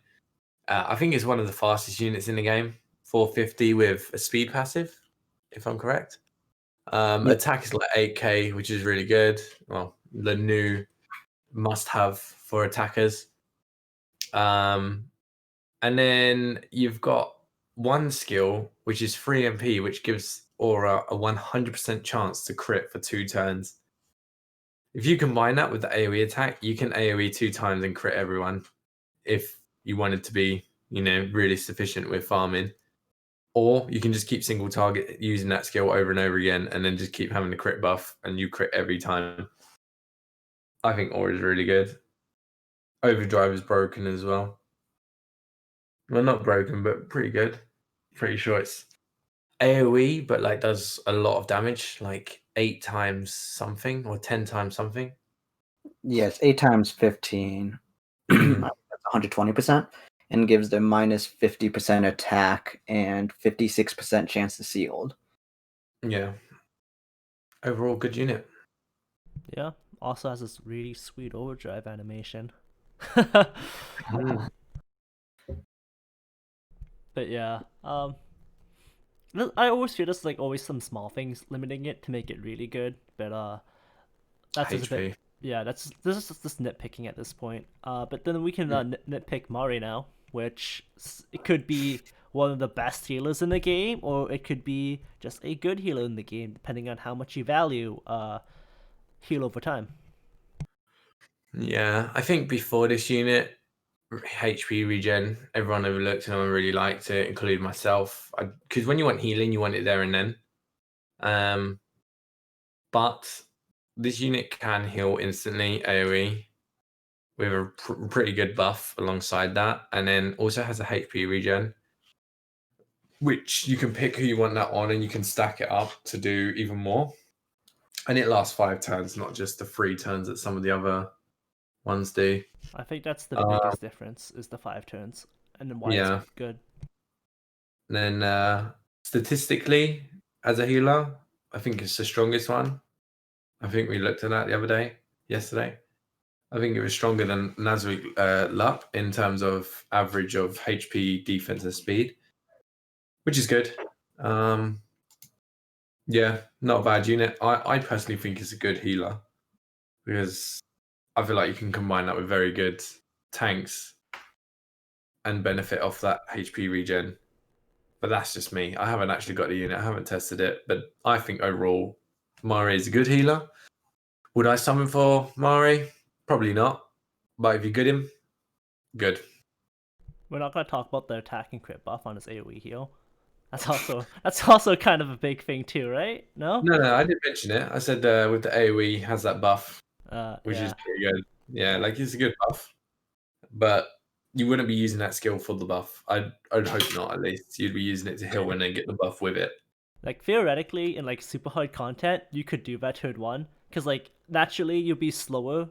[SPEAKER 2] I think it's one of the fastest units in the game, 450 with a speed passive, if I'm correct.
[SPEAKER 4] Yeah.
[SPEAKER 2] Attack is like 8k, which is really good. Well, the new must-have for attackers. And then you've got one skill, which is 3 MP, which gives Aura a 100% chance to crit for 2 turns. If you combine that with the AoE attack, you can AoE 2 times and crit everyone if you wanted to be, really sufficient with farming. Or you can just keep single target using that skill over and over again and then just keep having the crit buff and you crit every time. I think Aura is really good. Overdrive is broken as well. Well, not broken, but pretty good. Pretty sure it's AoE, but like does a lot of damage, like 8 times something or 10 times something.
[SPEAKER 4] Yes, 8 times 15. That's 120%, and gives them minus 50% attack and 56% chance to sealed.
[SPEAKER 2] Yeah. Overall, good unit.
[SPEAKER 1] Yeah. Also has this really sweet overdrive animation.
[SPEAKER 2] Mm.
[SPEAKER 1] But yeah, I always feel there's like always some small things limiting it to make it really good. But that's just a bit.
[SPEAKER 2] HP.
[SPEAKER 1] Yeah, this is just nitpicking at this point. But then we can nitpick Mare now, which it could be one of the best healers in the game, or it could be just a good healer in the game, depending on how much you value heal over time.
[SPEAKER 2] Yeah, I think before this unit, HP regen, everyone overlooked and no one really liked it, including myself. Because when you want healing, you want it there and then. But this unit can heal instantly, AoE, with a pretty good buff alongside that. And then also has a HP regen, which you can pick who you want that on and you can stack it up to do even more. And it lasts 5 turns, not just the 3 turns that some of the other ones do.
[SPEAKER 1] I think that's the biggest difference is the 5 turns, and then why
[SPEAKER 2] Yeah.
[SPEAKER 1] it's good.
[SPEAKER 2] And then statistically, as a healer, I think it's the strongest one. I think we looked at that yesterday. I think it was stronger than Nazarick Lup in terms of average of HP, defense, and speed, which is good. Yeah, not a bad unit. I personally think it's a good healer because I feel like you can combine that with very good tanks and benefit off that HP regen. But that's just me. I haven't actually got the unit. I haven't tested it. But I think overall, Mare is a good healer. Would I summon for Mare? Probably not. But if you good him, good.
[SPEAKER 1] We're not gonna talk about the attack and crit buff on his AoE heal. That's also kind of a big thing too, right? No?
[SPEAKER 2] No, I didn't mention it. I said with the AoE has that buff, which is pretty good. Yeah, like it's a good buff. But you wouldn't be using that skill for the buff. I'd hope not, at least. You'd be using it to heal and then get the buff with it.
[SPEAKER 1] Like theoretically in like super hard content, you could do that turn 1, because like naturally you'll be slower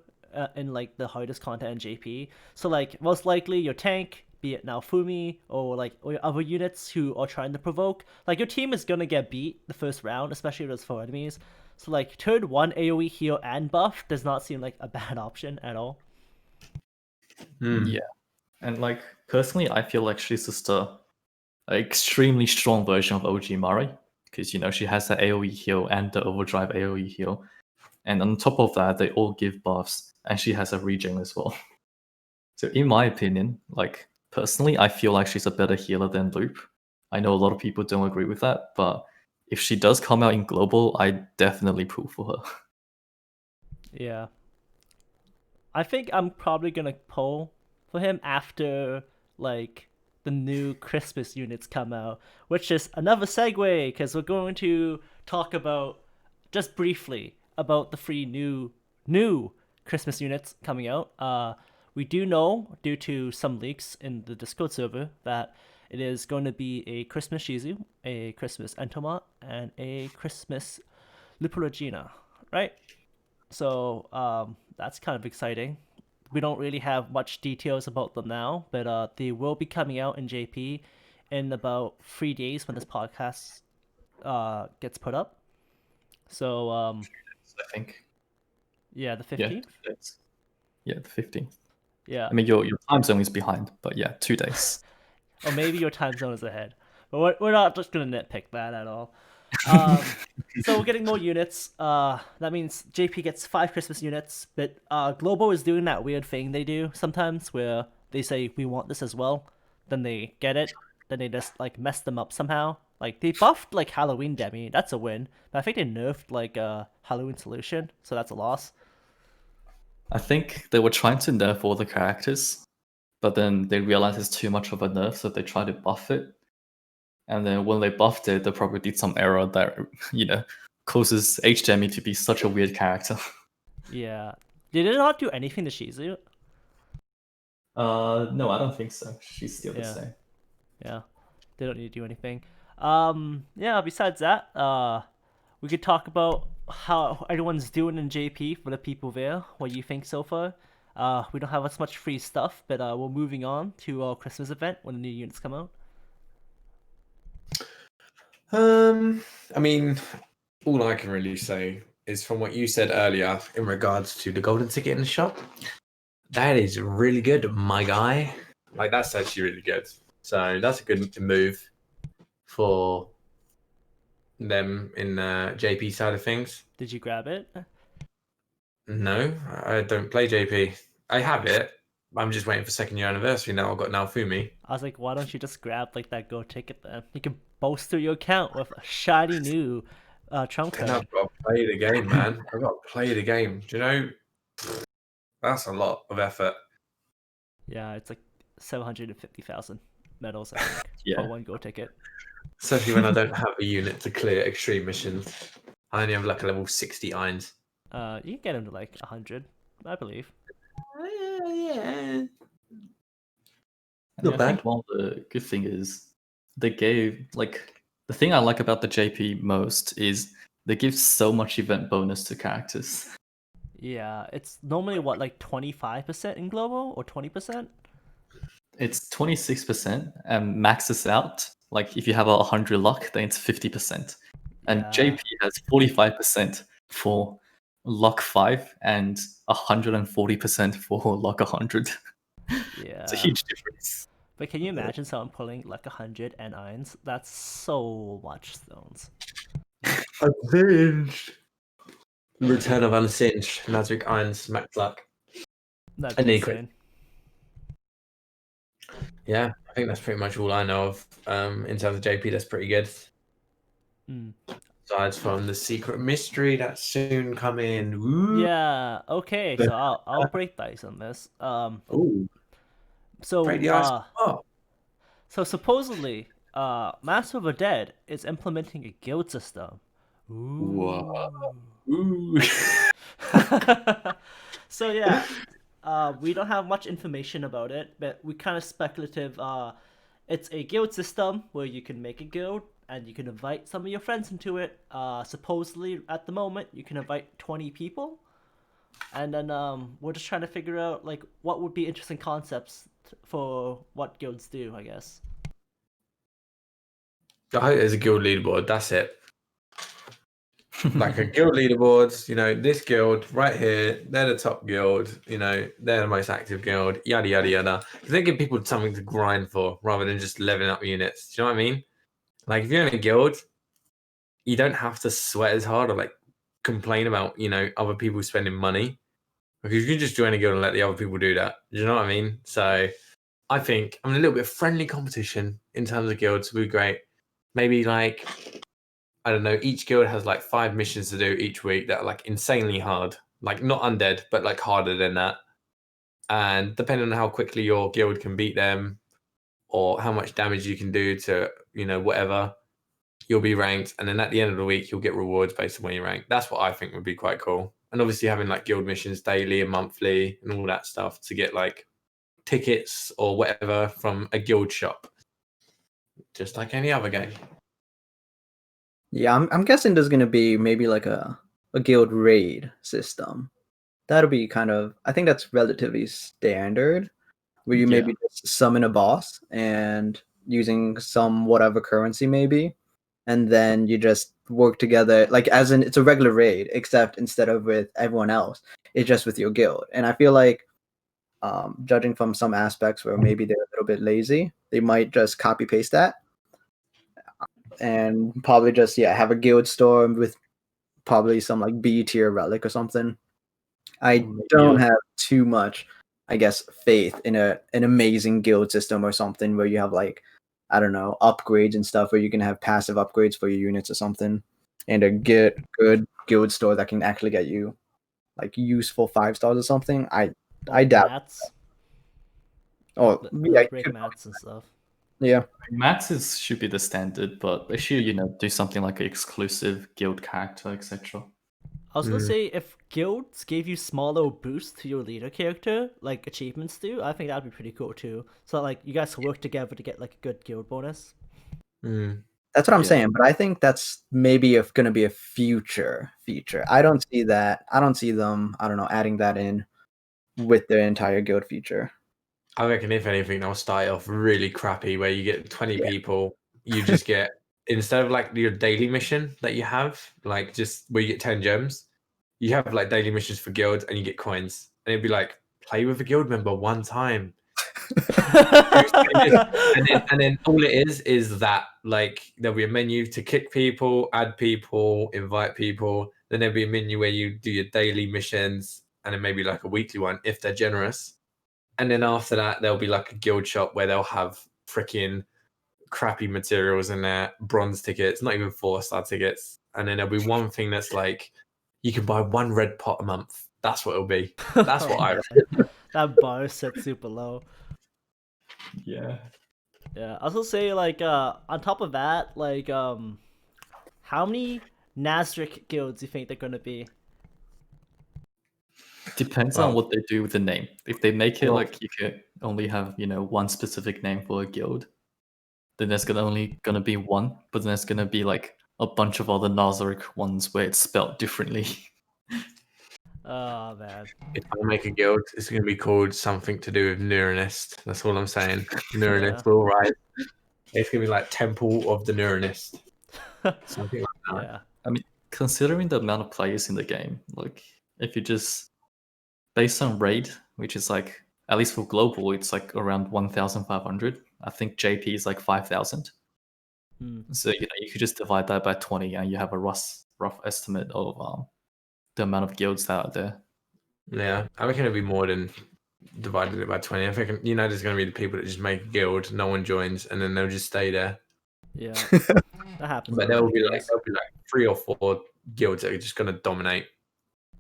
[SPEAKER 1] in like the hardest content in JP. So like most likely your tank, be it now Fumi or your other units who are trying to provoke, like your team is gonna get beat the first round, especially if there's 4 enemies. So like turn 1 AoE heal and buff does not seem like a bad option at all.
[SPEAKER 3] Yeah, and like personally, I feel like she's just a extremely strong version of OG Mare, because she has the AoE heal and the overdrive AoE heal, and on top of that, they all give buffs, and she has a regen as well. So in my opinion, like personally, I feel like she's a better healer than Loop. I know a lot of people don't agree with that, but if she does come out in global, I definitely pull for her.
[SPEAKER 1] Yeah. I think I'm probably gonna pull for him after like the new Christmas units come out, which is another segue because we're going to talk about just briefly about the 3 new Christmas units coming out. We do know due to some leaks in the Discord server that it is going to be a Christmas Shizu, a Christmas Entomoth, and a Christmas Lupulogina, right? So that's kind of exciting. We don't really have much details about them now, but they will be coming out in JP in about 3 days when this podcast gets put up. So
[SPEAKER 3] I think.
[SPEAKER 1] yeah, the 15th.
[SPEAKER 3] Yeah, the 15th.
[SPEAKER 1] Yeah.
[SPEAKER 3] I mean, your time zone is behind, but yeah, 2 days.
[SPEAKER 1] Or maybe your time zone is ahead, but we're not just gonna nitpick that at all. So we're getting more units. That means JP gets 5 Christmas units, but Global is doing that weird thing they do sometimes where they say we want this as well, then they get it, then they just like mess them up somehow. Like they buffed like Halloween Demi, that's a win, but I think they nerfed like Halloween Solution, so that's a loss.
[SPEAKER 3] I think they were trying to nerf all the characters, but then they realized it's too much of a nerf, so they tried to buff it. And then when they buffed it, they probably did some error that, causes H-Demi to be such a weird character.
[SPEAKER 1] Yeah. Did it not do anything to Shizu?
[SPEAKER 3] No, I don't think so. She's still the
[SPEAKER 1] Yeah.
[SPEAKER 3] same.
[SPEAKER 1] Yeah. They don't need to do anything. Yeah, besides that, we could talk about how everyone's doing in JP for the people there, what you think so far. We don't have as much free stuff, but we're moving on to our Christmas event when the new units come out.
[SPEAKER 2] I mean, all I can really say is from what you said earlier in regards to the golden ticket in the shop. That is really good, my guy. Like, that's actually really good. So that's a good move for them in the JP side of things.
[SPEAKER 1] Did you grab it?
[SPEAKER 2] No, I don't play JP. I have it. I'm just waiting for 2nd year anniversary now. I've got Naofumi.
[SPEAKER 1] I was like, why don't you just grab like that gold ticket then? You can bolster your account with a shiny new trump
[SPEAKER 2] And
[SPEAKER 1] card.
[SPEAKER 2] I've got to play the game, man. I've got to play the game. Do you know? That's a lot of effort.
[SPEAKER 1] Yeah, it's like 750,000 medals, I think,
[SPEAKER 3] Yeah.
[SPEAKER 1] for one gold ticket.
[SPEAKER 2] Especially when I don't have a unit to clear extreme missions. I only have like a level 60 irons.
[SPEAKER 1] You can get him to like 100, I believe.
[SPEAKER 2] Yeah.
[SPEAKER 3] I
[SPEAKER 2] Not
[SPEAKER 3] think
[SPEAKER 2] bad.
[SPEAKER 3] one of the good thing is they gave the thing I like about the JP most is they give so much event bonus to characters.
[SPEAKER 1] Yeah, it's normally what, like 25% in global or 20%?
[SPEAKER 3] It's 26% and maxes out. Like if you have 100 luck, then it's 50%. And
[SPEAKER 1] Yeah.
[SPEAKER 3] JP has 45% for luck 5 and 140% for luck 100.
[SPEAKER 1] Yeah.
[SPEAKER 3] It's a huge difference.
[SPEAKER 1] But can you imagine someone pulling like 100 and irons? That's so much stones.
[SPEAKER 2] Unsinged. Return of Unsinged. Nazarick Irons, Max Luck.
[SPEAKER 1] That'd
[SPEAKER 2] And
[SPEAKER 1] be
[SPEAKER 2] Necret.
[SPEAKER 1] insane.
[SPEAKER 2] Yeah, I think that's pretty much all I know of. In terms of JP, that's pretty good. Aside from the secret mystery that's soon coming. Woo.
[SPEAKER 1] Yeah, okay, so I'll break dice on this.
[SPEAKER 2] Ooh.
[SPEAKER 1] So
[SPEAKER 2] Break the ice. Oh.
[SPEAKER 1] So supposedly, Master of the Dead is implementing a guild system.
[SPEAKER 3] Whoa.
[SPEAKER 2] Ooh.
[SPEAKER 1] So yeah, we don't have much information about it, but we kind of speculative. It's a guild system where you can make a guild and you can invite some of your friends into it. Supposedly, at the moment, you can invite 20 people, and then we're just trying to figure out like what would be interesting concepts for what guilds do, I guess.
[SPEAKER 2] I hope there's a guild leaderboard. That's it. Like a guild leaderboards, this guild right here, they're the top guild, they're the most active guild, yada yada yada. Because they give people something to grind for rather than just leveling up units. Do you know what I mean? Like if you're in a guild, you don't have to sweat as hard or like complain about, you know, other people spending money, because you can just join a guild and let the other people do that. Do you know what I mean? So I think a little bit of friendly competition in terms of guilds would be great. Maybe like, I don't know, each guild has like 5 missions to do each week that are like insanely hard, like not undead, but like harder than that. And depending on how quickly your guild can beat them or how much damage you can do to, you know, whatever, you'll be ranked. And then at the end of the week, you'll get rewards based on where you rank. That's what I think would be quite cool. And obviously having like guild missions daily and monthly and all that stuff to get like tickets or whatever from a guild shop, just like any other game.
[SPEAKER 4] Yeah, I'm guessing there's gonna be maybe like a guild raid system. That'll be kind of, I think that's relatively standard, where you maybe just summon a boss and using some whatever currency maybe, and then you just work together, like as in it's a regular raid, except instead of with everyone else, it's just with your guild. And I feel like, judging from some aspects where maybe they're a little bit lazy, they might just copy paste that and probably just have a guild store with probably some like B tier relic or something. I don't have too much, I guess, faith in an amazing guild system or something where you have like, I don't know, upgrades and stuff where you can have passive upgrades for your units or something, and a good guild store that can actually get you like useful 5 stars or something. I doubt.
[SPEAKER 1] Mats.
[SPEAKER 4] Yeah,
[SPEAKER 1] Break mats and stuff.
[SPEAKER 4] Yeah,
[SPEAKER 3] mats should be the standard, but they should, do something like an exclusive guild character, etc.
[SPEAKER 1] I was gonna say, if guilds gave you small little boosts to your leader character, like achievements do, I think that'd be pretty cool too. So like you guys work together to get like a good guild bonus.
[SPEAKER 4] That's what I'm saying, but I think that's maybe going to be a future feature. I don't see that. I don't see them, I don't know, adding that in with their entire guild feature.
[SPEAKER 2] I reckon if anything, they'll start off really crappy where you get 20 people, you just get, instead of like your daily mission that you have, like just where you get 10 gems, you have like daily missions for guilds and you get coins. And it'd be like, play with a guild member one time. and then all it is that like there'll be a menu to kick people, add people, invite people. Then there'll be a menu where you do your daily missions and then maybe like a weekly one if they're generous. And then after that, there'll be like a guild shop where they'll have freaking crappy materials in there, bronze tickets, not even 4-star tickets. And then there'll be one thing that's like, you can buy 1 red pot a month. That's what it'll be. That's what I.
[SPEAKER 1] That bar is set super low.
[SPEAKER 3] Yeah.
[SPEAKER 1] Yeah. I was gonna say, like, on top of that, like, how many Nazarick guilds do you think they're gonna be?
[SPEAKER 3] Depends on what they do with the name. If they make it like you can only have, one specific name for a guild, then there's gonna be one, but then there's gonna be like a bunch of other Nazarick ones where it's spelled differently.
[SPEAKER 1] Oh man.
[SPEAKER 2] If I make a guild, it's going to be called something to do with Neuronist. That's all I'm saying. Neuronist will rise. It's going to be like Temple of the Neuronist. Something like that.
[SPEAKER 1] Yeah.
[SPEAKER 3] I mean, considering the amount of players in the game, like if you just based on raid, which is like at least for global, it's like around 1,500. I think JP is like 5,000. So you could just divide that by 20, and you have a rough estimate of the amount of guilds that are there.
[SPEAKER 2] Yeah, I reckon it'll be more than divided it by 20. I think there's going to be the people that just make a guild, no one joins, and then they'll just stay there.
[SPEAKER 1] Yeah, that happens.
[SPEAKER 2] But there'll be like 3 or 4 guilds that are just going to dominate.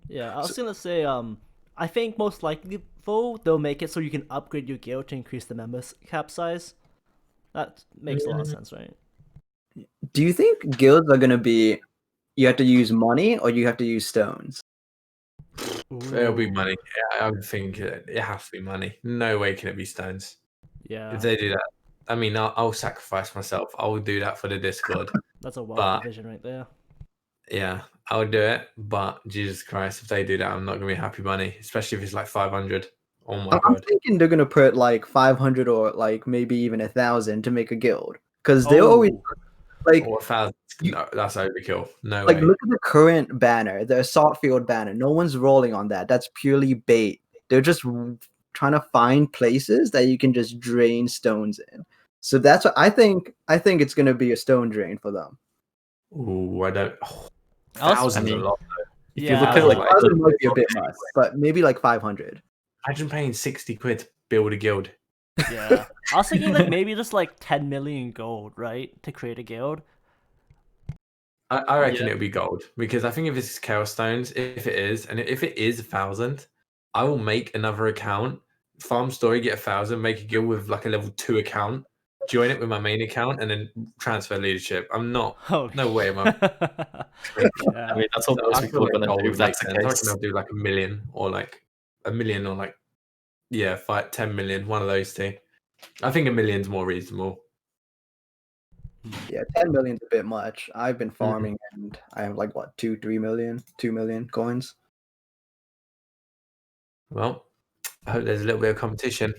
[SPEAKER 1] Yeah, I was gonna say, I think most likely though they'll make it so you can upgrade your guild to increase the members cap size. That makes a lot of sense, right?
[SPEAKER 4] Do you think guilds are gonna be, you have to use money or you have to use stones?
[SPEAKER 2] It'll be money. Yeah, I would think it has to be money. No way can it be stones.
[SPEAKER 1] Yeah.
[SPEAKER 2] If they do that, I mean, I'll sacrifice myself. I'll do that for the Discord.
[SPEAKER 1] That's a wealth division right there.
[SPEAKER 2] Yeah, I'll do it. But Jesus Christ, if they do that, I'm not gonna be happy bunny, especially if it's like 500. Oh my God.
[SPEAKER 4] I'm thinking they're gonna put like 500 or like maybe even 1,000 to make a guild, because they always like
[SPEAKER 2] 1,000. No, that's overkill. No
[SPEAKER 4] like
[SPEAKER 2] way.
[SPEAKER 4] look at the current banner, the assault field banner. No one's rolling on that. That's purely bait. They're just trying to find places that you can just drain stones in. So that's what I think. I think it's gonna be a stone drain for them.
[SPEAKER 2] Ooh, I don't.
[SPEAKER 1] I was-
[SPEAKER 2] Thousands
[SPEAKER 3] I mean,
[SPEAKER 2] a lot.
[SPEAKER 3] If
[SPEAKER 1] Yeah,
[SPEAKER 3] you look
[SPEAKER 1] I
[SPEAKER 3] at
[SPEAKER 1] was
[SPEAKER 3] like
[SPEAKER 1] like-
[SPEAKER 4] 1,000 might be a bit much, but maybe like 500.
[SPEAKER 2] Imagine paying 60 quid to build a guild.
[SPEAKER 1] Yeah, I was thinking like maybe just like 10 million gold, right, to create a guild.
[SPEAKER 2] I reckon
[SPEAKER 3] Yeah.
[SPEAKER 2] it'll be gold because I think if it's Chaos Stones, if it is, and if it is 1,000, I will make another account, farm story, get 1,000, make a guild with like a level 2 account, join it with my main account, and then transfer leadership. I'm not.
[SPEAKER 1] Holy
[SPEAKER 2] No way am I.
[SPEAKER 1] yeah.
[SPEAKER 3] I mean, that's what
[SPEAKER 2] So
[SPEAKER 3] most
[SPEAKER 2] I feel
[SPEAKER 3] people are
[SPEAKER 2] like
[SPEAKER 3] gonna
[SPEAKER 2] gold
[SPEAKER 3] do.
[SPEAKER 2] would
[SPEAKER 3] If
[SPEAKER 2] make
[SPEAKER 3] that's the
[SPEAKER 2] sense. I reckon
[SPEAKER 3] case.
[SPEAKER 2] I'll do like 1 million or like 1 million or like 10 million, one of those two. I think 1 million's more reasonable.
[SPEAKER 4] Yeah, 10 million's a bit much. I've been farming and I have like what 2 million coins.
[SPEAKER 2] Well, I hope there's a little bit of competition.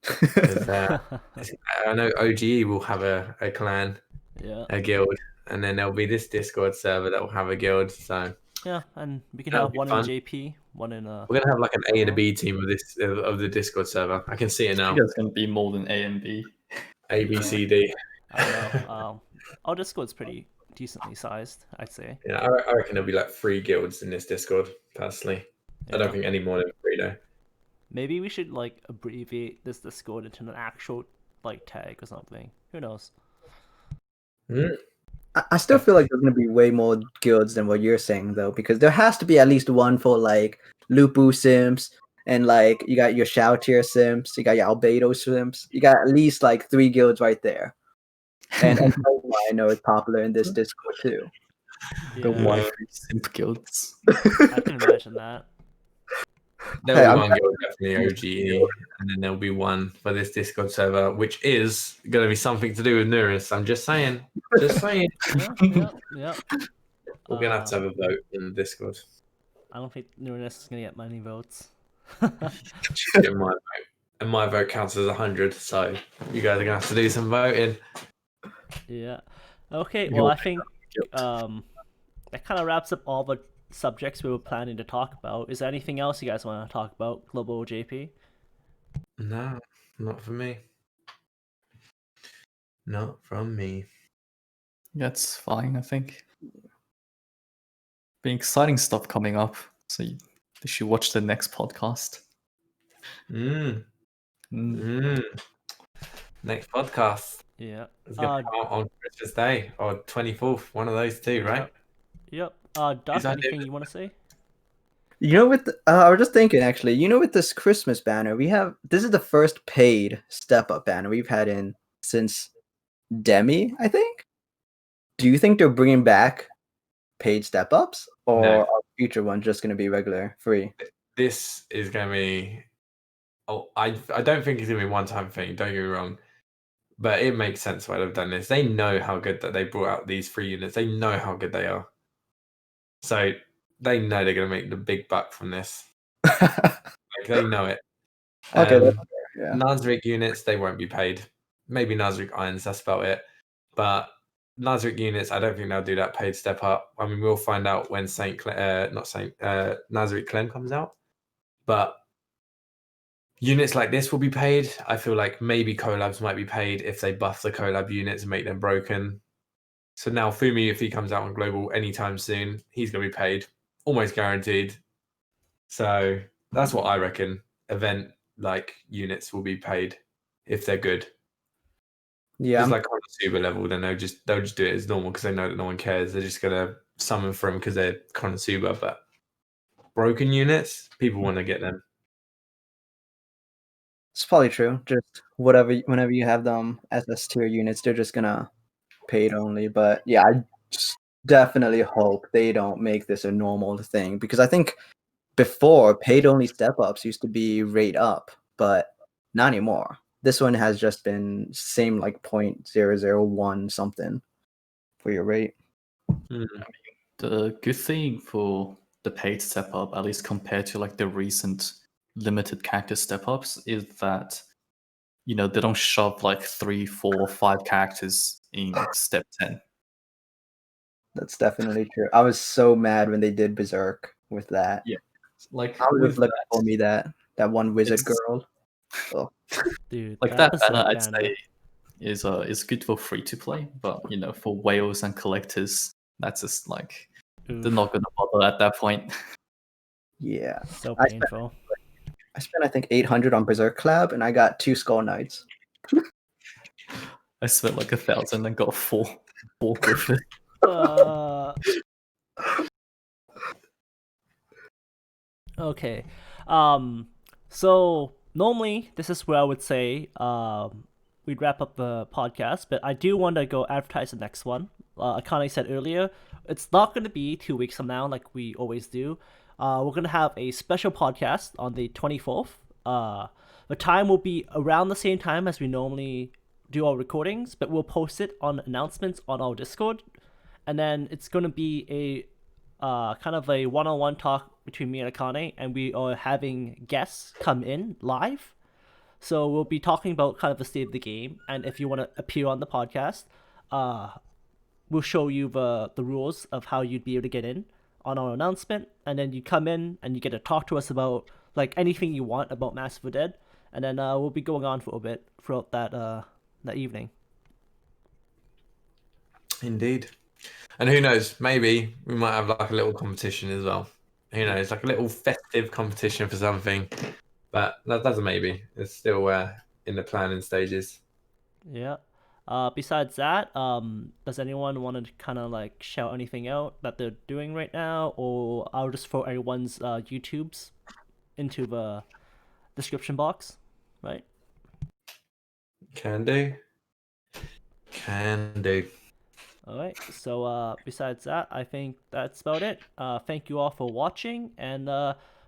[SPEAKER 2] 'Cause, I know OGE will have a clan,
[SPEAKER 1] Yeah.
[SPEAKER 2] a guild, and then there'll be this Discord server that will have a guild. So
[SPEAKER 1] Yeah, and we can
[SPEAKER 2] That'll
[SPEAKER 1] have
[SPEAKER 2] be
[SPEAKER 1] one
[SPEAKER 2] fun.
[SPEAKER 1] in JP, one in
[SPEAKER 2] we're gonna have like an A and a B team of this of the Discord server. I can see it
[SPEAKER 3] I
[SPEAKER 2] now.
[SPEAKER 3] think there's gonna be more than A and B.
[SPEAKER 2] A, B, C, D.
[SPEAKER 1] I don't know. Our Discord's pretty decently sized, I'd say.
[SPEAKER 2] Yeah, I reckon there'll be like 3 guilds in this Discord. Personally, I don't
[SPEAKER 1] Yeah.
[SPEAKER 2] think any more than 3 though.
[SPEAKER 1] Maybe we should like abbreviate this Discord into an actual like tag or something. Who knows?
[SPEAKER 2] Mm.
[SPEAKER 4] I still feel like there's gonna be way more guilds than what you're saying though, because there has to be at least one for like Lupu Sims, and like you got your Shoutier Sims, you got your Albedo Sims, you got at least like 3 guilds right there. And I know it's popular in this Discord too.
[SPEAKER 3] The
[SPEAKER 1] Yeah,
[SPEAKER 3] waifu simp guilds.
[SPEAKER 1] I can imagine that.
[SPEAKER 2] There
[SPEAKER 4] Hey,
[SPEAKER 2] will be
[SPEAKER 4] I'm-
[SPEAKER 2] one guild, definitely OGE, and then there'll be one for this Discord server, which is going to be something to do with Nuris. I'm just saying. Just saying.
[SPEAKER 1] Yeah.
[SPEAKER 2] We're going to have a vote in the Discord.
[SPEAKER 1] I don't think Nurinus is gonna get many votes.
[SPEAKER 2] Get my vote. And my vote counts as 100, so you guys are going to have to do some voting.
[SPEAKER 1] Yeah. Okay.
[SPEAKER 3] You
[SPEAKER 1] Well,
[SPEAKER 3] will
[SPEAKER 1] I think
[SPEAKER 3] guild.
[SPEAKER 1] that kind of wraps up all the subjects we were planning to talk about. Is there anything else you guys want to talk about, Global JP?
[SPEAKER 2] No, not for me. Not from me.
[SPEAKER 3] That's fine, I think. Been exciting stuff coming up, so you should watch the next podcast.
[SPEAKER 2] Mm.
[SPEAKER 3] Mm.
[SPEAKER 2] Mm. Next podcast
[SPEAKER 1] Yeah.
[SPEAKER 2] is going to come out on Christmas Day or 24th, one of those two, right?
[SPEAKER 1] Yep. Doc,
[SPEAKER 2] Is that
[SPEAKER 1] anything
[SPEAKER 2] it?
[SPEAKER 1] you want to say?
[SPEAKER 4] You know, I was just thinking actually. You know, with this Christmas banner, this is the first paid step up banner we've had in since Demi, I think. Do you think they're bringing back paid step ups, or
[SPEAKER 2] No.
[SPEAKER 4] are future ones just going to be regular free?
[SPEAKER 2] This is going to be. Oh, I don't think it's going to be a one-time thing. Don't get me wrong, but it makes sense why they've done this. They know how good that they brought out these free units. They know how good they are, so they know they're going to make the big buck from this. Like they know it.
[SPEAKER 4] Okay, that's fair, yeah.
[SPEAKER 2] Nazarick units, they won't be paid. Maybe Nazarick Irons, that's about it. But Nazarick units, I don't think they'll do that paid step up. I mean, we'll find out when Nazarick Clem comes out. But units like this will be paid. I feel like maybe collabs might be paid if they buff the collab units and make them broken. So now Fumi, if he comes out on global anytime soon, he's going to be paid, almost guaranteed. So that's what I reckon. Event like units will be paid if they're good.
[SPEAKER 4] Yeah,
[SPEAKER 2] It's like on a super level, then they'll just do it as normal because they know that no one cares. They're just gonna summon from because they're Konosuba, but broken units, people want to get them.
[SPEAKER 4] it's probably true. Just whenever you have them as S tier units, they're just gonna paid only. But yeah, I definitely hope they don't make this a normal thing, because I think before paid only step ups used to be rate up, but not anymore. This one has just been same like 0.001 something for your rate.
[SPEAKER 3] The good thing for the paid step up, at least compared to like the recent limited character step ups, is that they don't shove like 3, 4, 5 characters in step 10.
[SPEAKER 4] That's definitely true. I was so mad when they did Berserk with that.
[SPEAKER 3] Yeah. Like
[SPEAKER 4] I was
[SPEAKER 3] with
[SPEAKER 4] just looking
[SPEAKER 3] that,
[SPEAKER 4] for me that one wizard
[SPEAKER 3] It's-
[SPEAKER 4] girl. Oh.
[SPEAKER 1] Dude,
[SPEAKER 3] like that
[SPEAKER 1] Berserk
[SPEAKER 3] banner, I'd
[SPEAKER 1] banner.
[SPEAKER 3] say is good for free to play, but for whales and collectors, That's just like
[SPEAKER 1] Oof,
[SPEAKER 3] they're not gonna bother at that point.
[SPEAKER 4] Yeah.
[SPEAKER 1] so
[SPEAKER 4] I spent-
[SPEAKER 1] painful.
[SPEAKER 4] I spent I think 800 on Berserk Clab, and I got 2 Skull Knights.
[SPEAKER 3] I spent like 1,000 and got four Griffin.
[SPEAKER 1] Uh, okay. So normally this is where I would say we'd wrap up the podcast, but I do want to go advertise the next one. Akane said earlier, it's not going to be 2 weeks from now like we always do. We're going to have a special podcast on the 24th. The time will be around the same time as we normally do our recordings, but we'll post it on announcements on our Discord. And then it's going to be a kind of a one-on-one talk between me and Akane, and we are having guests come in live. So we'll be talking about kind of the state of the game, and if you want to appear on the podcast, we'll show you the rules of how you'd be able to get in on our announcement, and then you come in and you get to talk to us about like anything you want about Massive Dead, and then we'll be going on for a bit throughout that evening.
[SPEAKER 2] Indeed. And who knows, maybe we might have like a little competition as well. Who knows, like a little festive competition for something. But that's a maybe. It's still in the planning stages.
[SPEAKER 1] Yeah. Besides that, does anyone want to kind of like shout anything out that they're doing right now, or I'll just throw everyone's YouTubes into the description box, right?
[SPEAKER 2] Can do. Can do.
[SPEAKER 1] All right. So besides that, I think that's about it. Thank you all for watching, and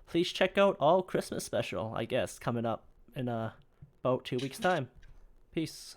[SPEAKER 1] please check out our Christmas special, I guess, coming up in about 2 weeks' time. Peace.